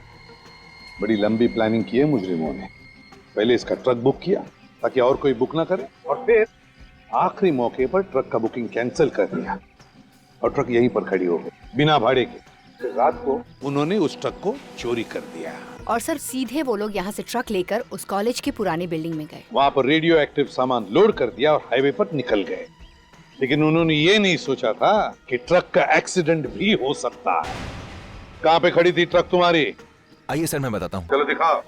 बड़ी लंबी प्लानिंग की है मुजरिमों ने। पहले इसका ट्रक बुक किया ताकि और कोई बुक ना करे, और फिर आखिरी मौके पर ट्रक का बुकिंग कैंसिल कर दिया और ट्रक यहीं पर खड़ी हो गई बिना भाड़े के। फिर रात को उन्होंने उस ट्रक को चोरी कर दिया। और सर सीधे वो लोग यहाँ से ट्रक लेकर उस कॉलेज की पुरानी बिल्डिंग में गए। वहां पर रेडियो एक्टिव सामान लोड कर दिया और हाईवे पर निकल गए। लेकिन उन्होंने ये नहीं सोचा था कि ट्रक का एक्सीडेंट भी हो सकता है। कहाँ पे खड़ी थी ट्रक तुम्हारी? आइए सर मैं बताता हूँ। चलो दिखाओ।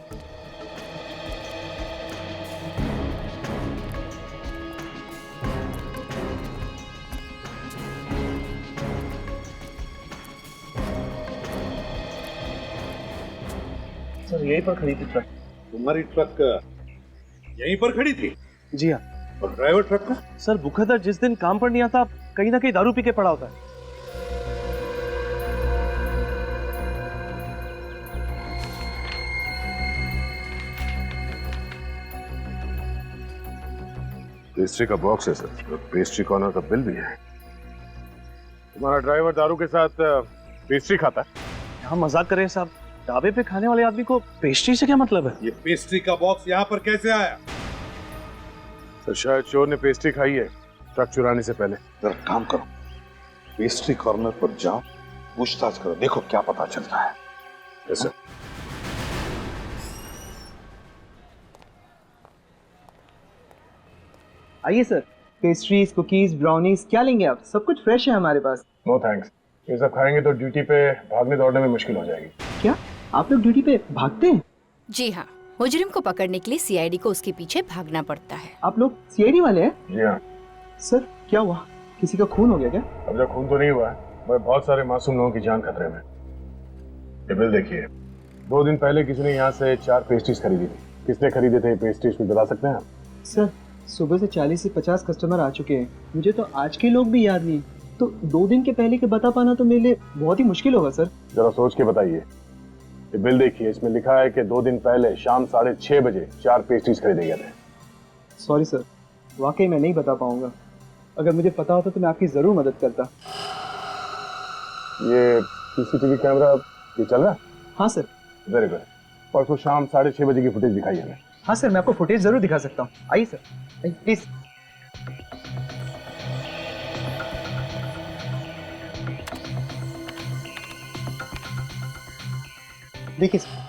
सर यहीं पर खड़ी थी ट्रक। तुम्हारी ट्रक यहीं पर खड़ी थी? जी हाँ। और ड्राइवर ट्रक का? सर बुखातर जिस दिन काम पर नहीं आता कहीं ना कहीं दारू पी के पड़ा होता है। पेस्ट्री का बॉक्स है सर, और पेस्ट्री कॉर्नर का बिल भी है। तुम्हारा ड्राइवर दारू के साथ पेस्ट्री खाता है? यहाँ मजाक कर रहे हैं साहब, ढाबे पे खाने वाले आदमी को पेस्ट्री से क्या मतलब है? ये पेस्ट्री का बॉक्स यहाँ पर कैसे आया? सर शायद चोर ने पेस्ट्री खाई है ट्रक चुराने से पहले। जरा काम करो, पेस्ट्री कॉर्नर पर जाओ, पूछताछ करो, देखो क्या पता चलता है। Yes sir. आइए सर, पेस्ट्रीज, कुकीज, ब्राउनीज क्या लेंगे आप? सब कुछ फ्रेश है हमारे पास। नो थैंक्स, ये सब खाएंगे तो ड्यूटी पे भागने दौड़ने में मुश्किल हो जाएगी। क्या आप लोग ड्यूटी पे भागते हैं? जी हाँ, मुजरिम को पकड़ने के लिए सीआईडी को उसके पीछे भागना पड़ता है। आप लोग सीआईडी वाले हैं? जी हाँ। सर क्या हुआ, किसी का खून हो गया क्या? अब तक खून तो नहीं हुआ है, मगर बहुत सारे मासूम लोगों की जान खतरे में। ये बिल देखिए, 2 दिन पहले किसी ने यहाँ से 4 पेस्ट्रीज खरीदी थी। किसने खरीदे थे पेस्ट्रीज में बता सकते हैं आप? सर सुबह से 40 से 50 कस्टमर आ चुके हैं, मुझे तो आज के लोग भी याद नहीं, तो 2 दिन के पहले के बता पाना तो मेरे लिए बहुत ही मुश्किल होगा सर। जरा सोच के बताइए। ये बिल देखिए, इसमें लिखा है कि 2 दिन पहले शाम 6:30 बजे 4 पेस्ट्रीज खरीदे गए थे। सॉरी सर, वाकई मैं नहीं बता पाऊंगा। अगर मुझे पता होता तो मैं आपकी जरूर मदद करता। ये सीसीटीवी कैमरा ये चल रहा है? हाँ सर। Very good. परसों शाम 6:30 बजे की फुटेज दिखाई हमें। हाँ सर, मैं आपको फुटेज जरूर दिखा सकता हूँ। आइए सर, प्लीज। देखिए सर,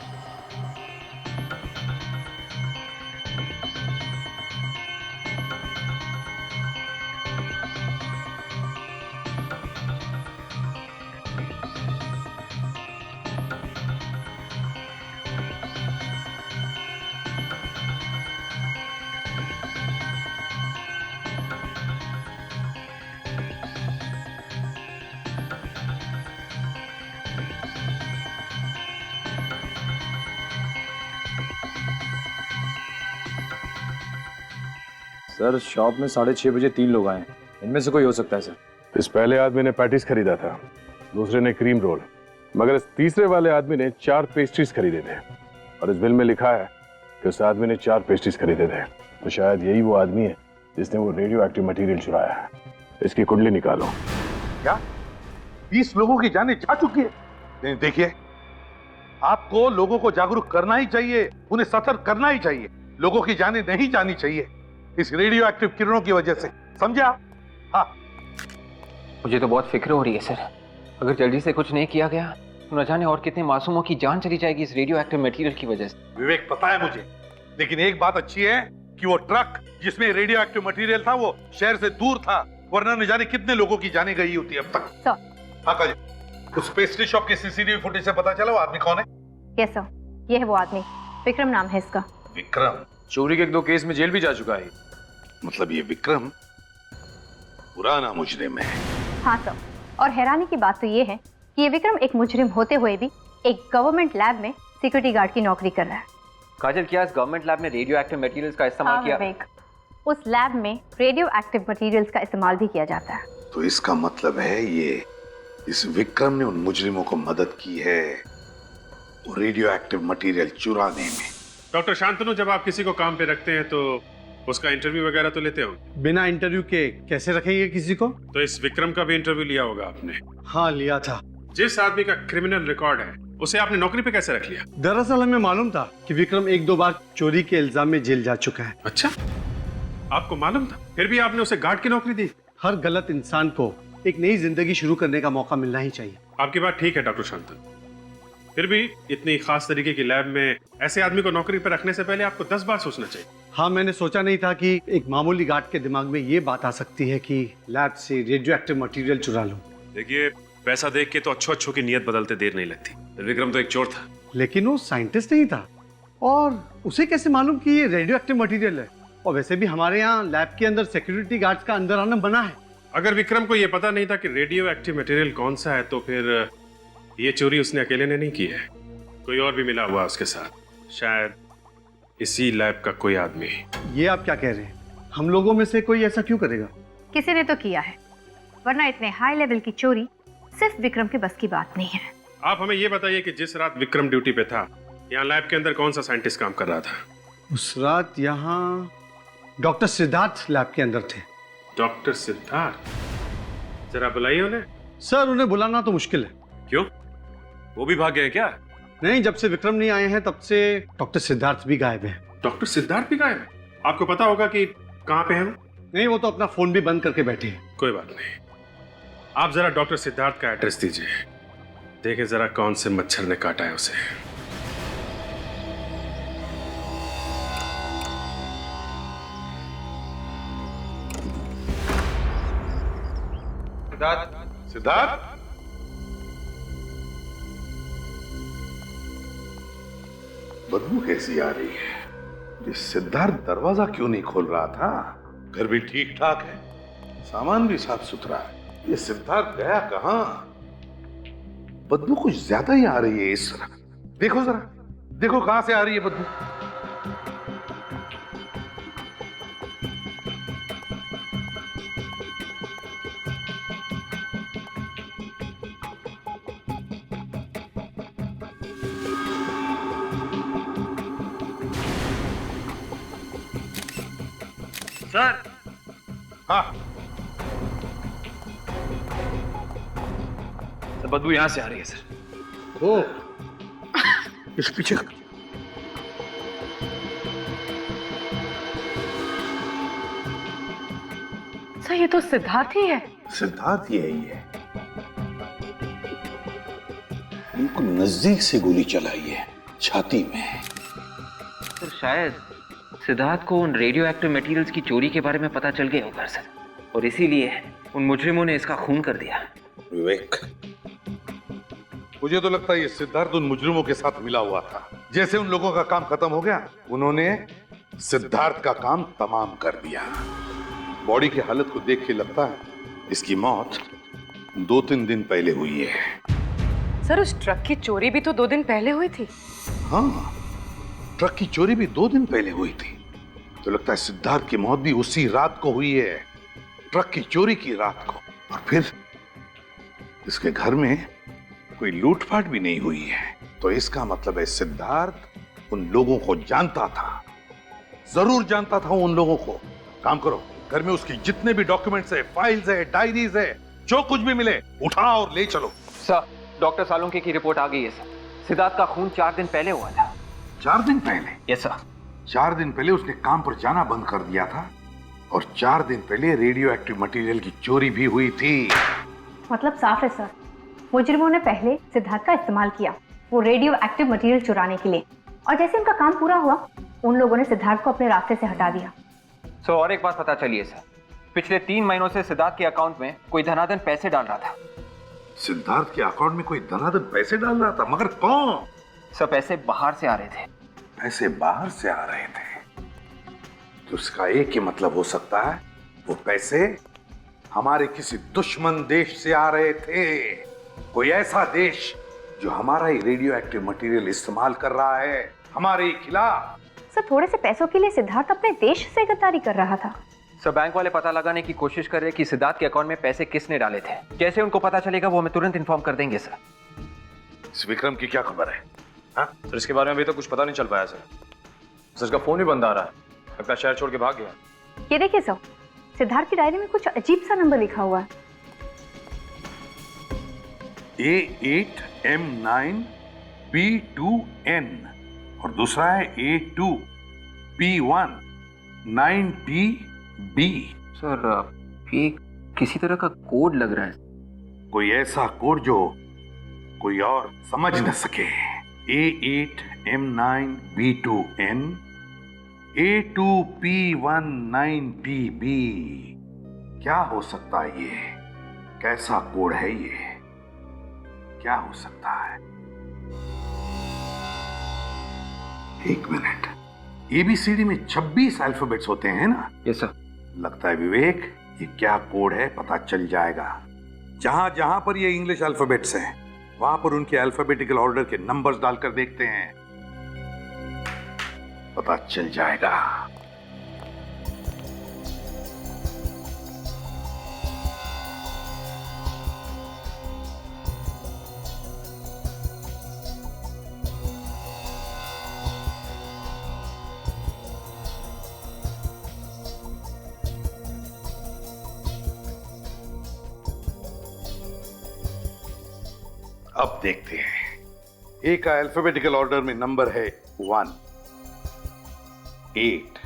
सर शॉप में 6:30 बजे 3 लोग आए, इनमें से कोई हो सकता है सर। इस पहले आदमी ने पैटीज खरीदा था, दूसरे ने क्रीम रोल, मगर इस तीसरे वाले आदमी ने 4 पेस्ट्रीज खरीदे थे। और इस बिल में लिखा है कि उस आदमी ने 4 पेस्ट्रीज खरीदे थे। तो शायद यही वो आदमी है जिसने वो रेडियो एक्टिव मटेरियल चुराया है। इसकी कुंडली निकालो। क्या 20 लोगों की जानें जा चुकी है? नहीं, देखिए, आपको लोगों को जागरूक करना ही चाहिए, उन्हें सतर्क करना ही चाहिए। लोगों की जानें नहीं जानी चाहिए इस रेडियो एक्टिव किरणों की वजह से, समझे आप? हाँ। मुझे तो बहुत फिक्र हो रही है सर। अगर जल्दी से कुछ नहीं किया गया तो न जाने और कितने मासूमों की जान चली जाएगी इस रेडियो एक्टिव मटेरियल की वजह से। विवेक पता है मुझे, लेकिन एक बात अच्छी है कि वो ट्रक जिसमें रेडियो एक्टिव मटेरियल था वो शहर से दूर था, वरना न जाने कितने लोगों की जाने गई होती अब तक। सर। हाँ काजल, उस पेस्ट्री शॉप के सीसीटीवी फुटेज से पता चला वो आदमी कौन है? यस सर, ये है वो आदमी, विक्रम नाम है इसका। विक्रम? चोरी के 1-2 केस में जेल भी जा चुका है। मतलब ये विक्रम पुराना मुजरिम है? हाँ सर, और हैरानी की बात तो ये है कि ये विक्रम एक मुजरिम होते हुए भी एक गवर्नमेंट लैब में सिक्योरिटी गार्ड की नौकरी कर रहा है। काजल, क्या इस गवर्नमेंट लैब में रेडियो एक्टिव मटेरियल्स का इस्तेमाल किया? विवेक, उस लैब में रेडियो एक्टिव मटेरियल्स का इस्तेमाल भी किया जाता है। तो इसका मतलब है ये इस विक्रम ने उन मुजरिमों को मदद की है वो रेडियो एक्टिव मटेरियल चुराने में। डॉक्टर शांतनु, जब आप किसी को काम पे रखते हैं तो उसका इंटरव्यू वगैरह तो लेते हो? बिना इंटरव्यू के कैसे रखेंगे किसी को? तो इस विक्रम का भी इंटरव्यू लिया होगा आपने? हाँ, लिया था। जिस आदमी का क्रिमिनल रिकॉर्ड है उसे आपने नौकरी पे कैसे रख लिया? दरअसल हमें मालूम था कि विक्रम 1-2 बार चोरी के इल्जाम में जेल जा चुका है। अच्छा, आपको मालूम था, फिर भी आपने उसे गार्ड की नौकरी दी? हर गलत इंसान को एक नई जिंदगी शुरू करने का मौका मिलना ही चाहिए। आपकी बात ठीक है डॉक्टर शांतनु, फिर भी इतनी खास तरीके की लैब में ऐसे आदमी को नौकरी पर रखने से पहले आपको 10 बार सोचना चाहिए। हाँ, मैंने सोचा नहीं था कि एक मामूली गार्ड के दिमाग में ये बात आ सकती है कि लैब से रेडियो एक्टिव मटेरियल चुरा लूं। देखिए, पैसा देख के तो अच्छों की नियत बदलते देर नहीं लगती। विक्रम तो एक चोर था। लेकिन वो साइंटिस्ट नहीं था, और उसे कैसे मालूम कि ये रेडियो एक्टिव मटेरियल है? और वैसे भी हमारे यहाँ लैब के अंदर सिक्योरिटी गार्ड्स का अंदर आना बना है। अगर विक्रम को ये पता नहीं था कि रेडियो एक्टिव मटेरियल कौन सा है तो फिर ये चोरी उसने अकेले ने नहीं की है, कोई और भी मिला हुआ उसके साथ, शायद इसी लैब का कोई आदमी। ये आप क्या कह रहे हैं? हम लोगों में से कोई ऐसा क्यों करेगा? किसी ने तो किया है, वरना इतने हाई लेवल की चोरी सिर्फ विक्रम के बस की बात नहीं है। आप हमें ये बताइए कि जिस रात विक्रम ड्यूटी पे था, यहाँ लैब के अंदर कौन सा साइंटिस्ट काम कर रहा था? उस रात यहाँ डॉक्टर सिद्धार्थ लैब के अंदर थे। डॉक्टर सिद्धार्थ? जरा बुलाइए उन्हें। सर, उन्हें बुलाना तो मुश्किल है। क्यों, वो भी भाग गए क्या? नहीं, जब से विक्रम नहीं आए हैं तब से डॉक्टर सिद्धार्थ भी गायब है। डॉक्टर सिद्धार्थ भी गायब है? आपको पता होगा कि कहाँ पे हैं? नहीं, वो तो अपना फोन भी बंद करके बैठे हैं। कोई बात नहीं, आप जरा डॉक्टर सिद्धार्थ का एड्रेस दीजिए, देखें जरा कौन से मच्छर ने काटा है उसे। सिद्धार्थ? सिद्धार्थ? बदबू कैसी आ रही है? ये सिद्धार्थ दरवाजा क्यों नहीं खोल रहा था? घर भी ठीक ठाक है, सामान भी साफ सुथरा है, ये सिद्धार्थ गया कहां? बदबू कुछ ज्यादा ही आ रही है इस तरह। देखो जरा, देखो कहां से आ रही है बदबू। सर। हाँ सर, बदबू यहां से आ रही है सर। ओ, इस पीछे सर, ये तो सिद्धार्थ ही है। सिद्धार्थ यही है, बिल्कुल नजदीक से गोली चलाई है, छाती में। सर, शायद सिद्धार्थ को उन रेडियो एक्टिव मटेरियल्स की चोरी के बारे में पता चल गया होगा सर, और इसीलिए उन मुजरिमों ने इसका खून कर दिया। विवेक, मुझे तो लगता है ये सिद्धार्थ उन मुजरिमों के साथ मिला हुआ था। जैसे उन लोगों का काम खत्म हो गया, उन्होंने सिद्धार्थ का काम तमाम कर दिया। बॉडी की हालत को देख के लगता है इसकी मौत 2-3 दिन पहले हुई है। सर, उस ट्रक की चोरी भी तो 2 दिन पहले हुई थी। हाँ, ट्रक की चोरी भी 2 दिन पहले हुई थी, तो लगता है सिद्धार्थ की मौत भी उसी रात को हुई है, ट्रक की चोरी की रात को। और फिर इसके घर में कोई लूटपाट भी नहीं हुई है, तो इसका मतलब है सिद्धार्थ उन लोगों को जानता था, जरूर जानता था उन लोगों को। काम करो, घर में उसकी जितने भी डॉक्यूमेंट्स है, फाइल्स है, डायरीज है, जो कुछ भी मिले उठाओ और ले चलो। सर, डॉक्टर सालुंके की रिपोर्ट आ गई है सर। सिद्धार्थ का खून 4 दिन पहले हुआ था। 4 दिन पहले? Yes sir. 4 दिन पहले उसने काम पर जाना बंद कर दिया था, और 4 दिन पहले रेडियो एक्टिव मटेरियल की चोरी भी हुई थी। मतलब साफ है सर, मुजरिमों ने पहले सिद्धार्थ का इस्तेमाल किया वो रेडियो एक्टिव मटेरियल चुराने के लिए, और जैसे उनका काम पूरा हुआ उन लोगों ने सिद्धार्थ को अपने रास्ते से हटा दिया। और एक बात पता चली है सर, पिछले 3 महीनों से सिद्धार्थ के अकाउंट में कोई धनाधन पैसे डाल रहा था। सिद्धार्थ के अकाउंट में कोई धनाधन पैसे डाल रहा था, मगर कौन? सर पैसे बाहर से आ रहे थे। पैसे बाहर से आ रहे थे तो उसका एक ही मतलब हो सकता है, वो पैसे हमारे किसी दुश्मन देश से आ रहे थे। कोई ऐसा देश जो हमारा ही रेडियो एक्टिव मटेरियल इस्तेमाल कर रहा है हमारे ही खिलाफ। सर थोड़े से पैसों के लिए सिद्धार्थ अपने देश से गद्दारी कर रहा था। सर बैंक वाले पता लगाने की कोशिश कर रहे कि सिद्धार्थ के अकाउंट में पैसे किसने डाले थे। जैसे उनको पता चलेगा वो हमें तुरंत इन्फॉर्म कर देंगे सर। इस विक्रम की क्या खबर है? सर इसके बारे में अभी तो कुछ पता नहीं चल पाया सर। इसका फोन भी बंद आ रहा है, लगता है शहर छोड़ के भाग गया। ये देखिए सर, सिद्धार्थ की डायरी में कुछ अजीब सा नंबर लिखा हुआ है। A8M9B2N और दूसरा है A2P19PB। सर ये किसी तरह का कोड लग रहा है। कोई ऐसा कोड जो कोई और समझ न सके। A8M9B2N A2P19PB। क्या हो सकता है ये? कैसा कोड है ये? क्या हो सकता है? एक मिनट, ABCD में 26 अल्फाबेट्स होते हैं ना? Yes sir. लगता है विवेक ये क्या कोड है पता चल जाएगा। जहां जहां पर ये इंग्लिश अल्फाबेट्स हैं वहां पर उनके अल्फाबेटिकल ऑर्डर के नंबर्स डालकर देखते हैं, पता चल जाएगा। अब देखते हैं। ए का अल्फाबेटिकल ऑर्डर में नंबर है 1, 8,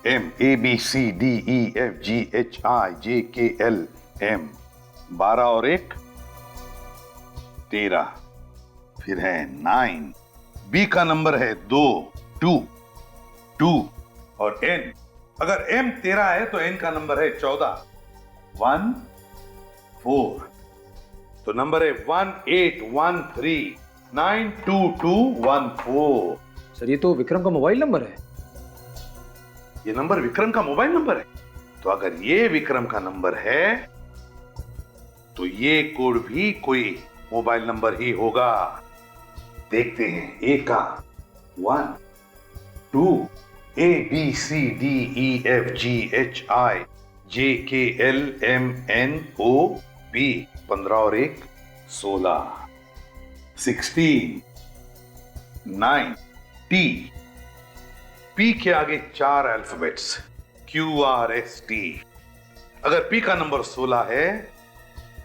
M ABCDEFGHIJKL M, 12 और 1 13, फिर है 9। बी का नंबर है 2 और N, अगर M 13 है तो N का नंबर है 14 1 4, तो नंबर है 1813922214। सर ये तो विक्रम का मोबाइल नंबर है। ये नंबर विक्रम का मोबाइल नंबर है, तो अगर ये विक्रम का नंबर है तो ये कोड भी कोई मोबाइल नंबर ही होगा। देखते हैं। ए का 1 2 ABCDEFGHIJKLMNOP, 15 और 1 16, 16 9 T। P के आगे 4 अल्फाबेट्स QRST। अगर P का नंबर 16 है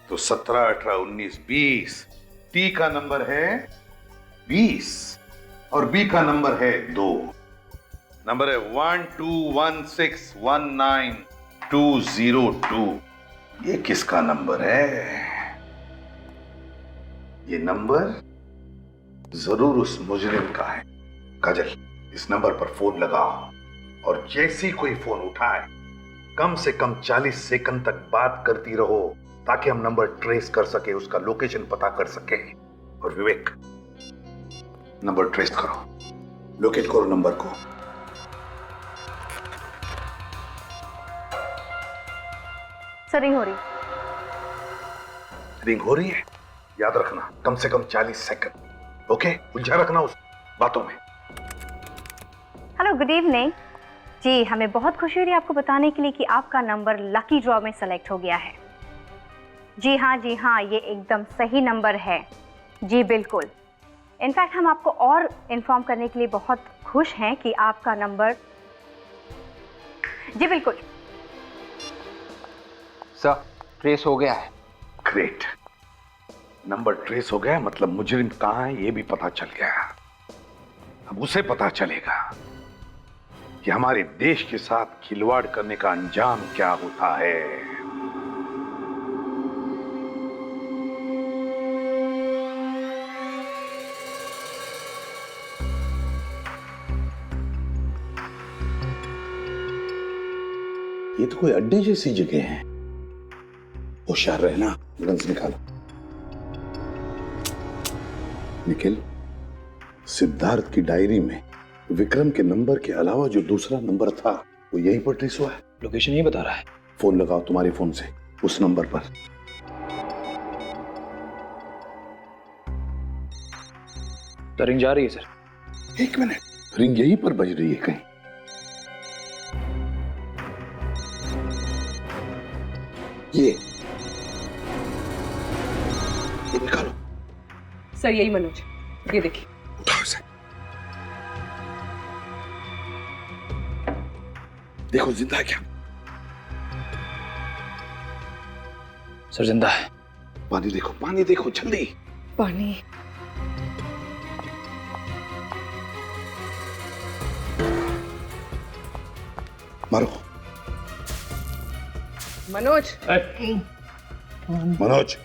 तो 17 18 19 20। T का नंबर है 20 और B का नंबर है 2। नंबर है 121619202। ये किसका नंबर है? ये नंबर जरूर उस मुजरिम का है। काजल, इस नंबर पर फोन लगाओ और जैसे कोई फोन उठाए कम से कम 40 सेकंड तक बात करती रहो ताकि हम नंबर ट्रेस कर सके, उसका लोकेशन पता कर सके। और विवेक, नंबर ट्रेस करो, लोकेट करो नंबर को। सर रिंग हो रही। रिंग हो रही है? याद रखना कम से कम 40 सेकंड। ओके, उलझा रखना उस बातों में। हेलो, गुड इवनिंग जी। हमें बहुत खुशी हो रही है आपको बताने के लिए कि आपका नंबर लकी ड्रॉ में सेलेक्ट हो गया है। जी हाँ, ये एकदम सही नंबर है जी, बिल्कुल। इनफैक्ट हम आपको और इन्फॉर्म करने के लिए बहुत खुश हैं कि आपका नंबर जी बिल्कुल सर ट्रेस हो गया है। ग्रेट, नंबर ट्रेस हो गया, मतलब मुजरिम कहां है ये भी पता चल गया। अब उसे पता चलेगा कि हमारे देश के साथ खिलवाड़ करने का अंजाम क्या होता है। ये तो कोई अड्डे जैसी जगह है। होशियार रहना, गन्स निकालो। निखिल, सिद्धार्थ की डायरी में विक्रम के नंबर के अलावा जो दूसरा नंबर था वो यहीं पर ट्रेस हुआ है। लोकेशन ये बता रहा है। फोन लगाओ तुम्हारे फोन से उस नंबर पर। तो रिंग जा रही है सर। एक मिनट, रिंग यहीं पर बज रही है कहीं। ये निकालो। सर यही मनोज, ये देखिए। उठाओ इसे। देखो जिंदा है क्या? सर जिंदा है। पानी देखो, पानी देखो जल्दी। पानी। मारो। मनोज। मनोज।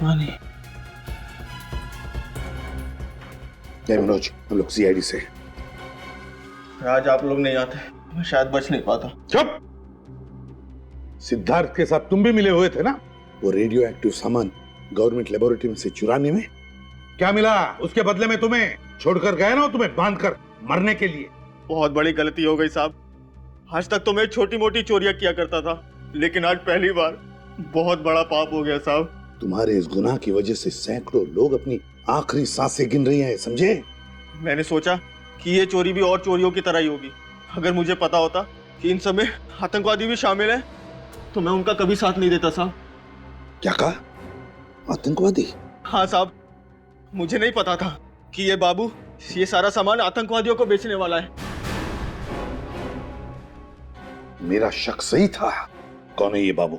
पानी। जय मनोज, हम लोग सीआईडी से। आज आप लोग नहीं आते मैं शायद बच नहीं पाता। चुप। सिद्धार्थ के साथ तुम भी मिले हुए थे ना? वो रेडियो एक्टिव सामान गवर्नमेंट लेबोरेटरी में से चुराने में क्या मिला? उसके बदले में तुम्हें छोड़कर गए ना, तुम्हें बांधकर मरने के लिए। बहुत बड़ी गलती हो गई साहब। आज तक तो मैं छोटी मोटी चोरियां किया करता था, लेकिन आज पहली बार बहुत बड़ा पाप हो गया साहब। तुम्हारे इस गुनाह की वजह से सैकड़ों लोग अपनी आखिरी सांसें गिन रही हैं, समझे? मैंने सोचा कि ये चोरी भी और चोरियों की तरह ही होगी। अगर मुझे पता होता कि इन सब में आतंकवादी भी शामिल हैं, तो मैं उनका कभी साथ नहीं देता साहब। क्या कहा? आतंकवादी? हाँ साहब, मुझे नहीं पता था कि ये बाबू ये सारा सामान आतंकवादियों को बेचने वाला है। मेरा शक सही था। कौन है ये बाबू?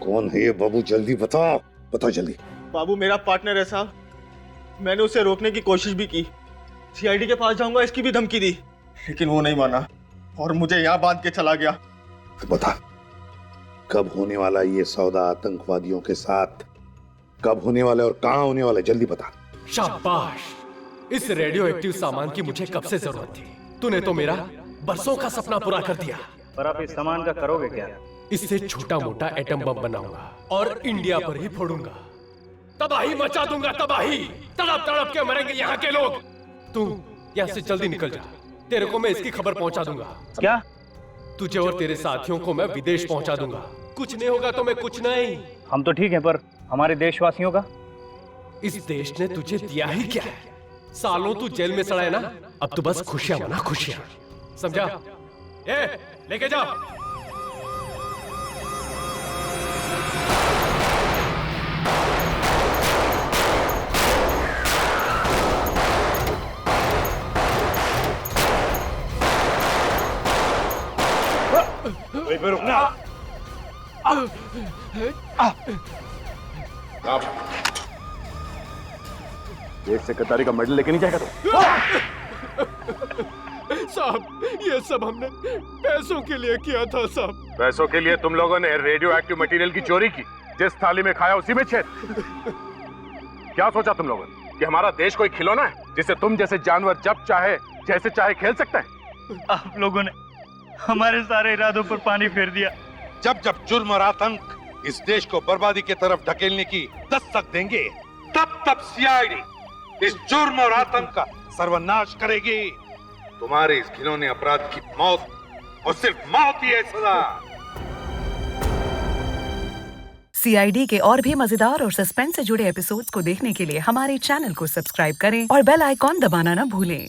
कौन है ये बाबू? जल्दी बताओ, बताओ जल्दी। बाबू मेरा पार्टनर है साहब। मैंने उसे रोकने की कोशिश भी की, सीआईडी के पास जाऊंगा इसकी भी धमकी दी, लेकिन वो नहीं माना और मुझे यहाँ बांध के चला गया। तो बता, कब होने वाला ये सौदा आतंकवादियों के साथ? कब होने वाला और कहाँ होने वाला? जल्दी बता। शाबाश, इस रेडियो एक्टिव सामान की मुझे कब से जरूरत थी। तूने तो मेरा बरसों का सपना पूरा कर दिया। पर आप इस सामान का करोगे क्या? इससे छोटा मोटा एटम बम बनाऊंगा और इंडिया पर ही फोड़ूंगा। तबाही मचा दूंगा, तबाही। तड़प तड़प के मरेंगे यहाँ के लोग। तू यहाँ से जल्दी निकल जा, तेरे को मैं इसकी खबर पहुँचा दूंगा। क्या? तुझे और तेरे साथियों को मैं विदेश पहुँचा दूंगा। कुछ नहीं होगा तो मैं कुछ नहीं। हम तो ठीक हैं, पर हमारे देशवासियों का? इस देश ने तुझे दिया ही क्या है? सालों तू जेल में सड़ा है ना, अब तो बस खुशियां मना, खुशियां। समझा? ए, लेके जा। वहीं पे रुकना। देश सेक्रेटरी का मेडल लेके नहीं जाएगा तो? साहब, ये सब हमने पैसों के लिए किया था साहब। पैसों के लिए तुम लोगों ने रेडियो एक्टिव मटेरियल की चोरी की, जिस थाली में खाया उसी में छेद। क्या सोचा तुम लोगों ने कि हमारा देश कोई खिलौना है जिसे तुम जैसे जानवर जब चाहे जैसे चाहे खेल सकते हैं? आप लोगों ने हमारे सारे इरादों पर पानी फेर दिया। जब जब जुर्म और आतंक इस देश को बर्बादी की तरफ ढकेलने की दस्तक देंगे, तब तब सीआईडी इस जुर्म और आतंक का सर्वनाश करेगी। तुम्हारे इस घिनौने अपराध की मौत और सिर्फ मौत ही है सजा। सीआईडी के और भी मजेदार और सस्पेंस से जुड़े एपिसोड्स को देखने के लिए हमारे चैनल को सब्सक्राइब करें और बेल आइकॉन दबाना ना भूलें।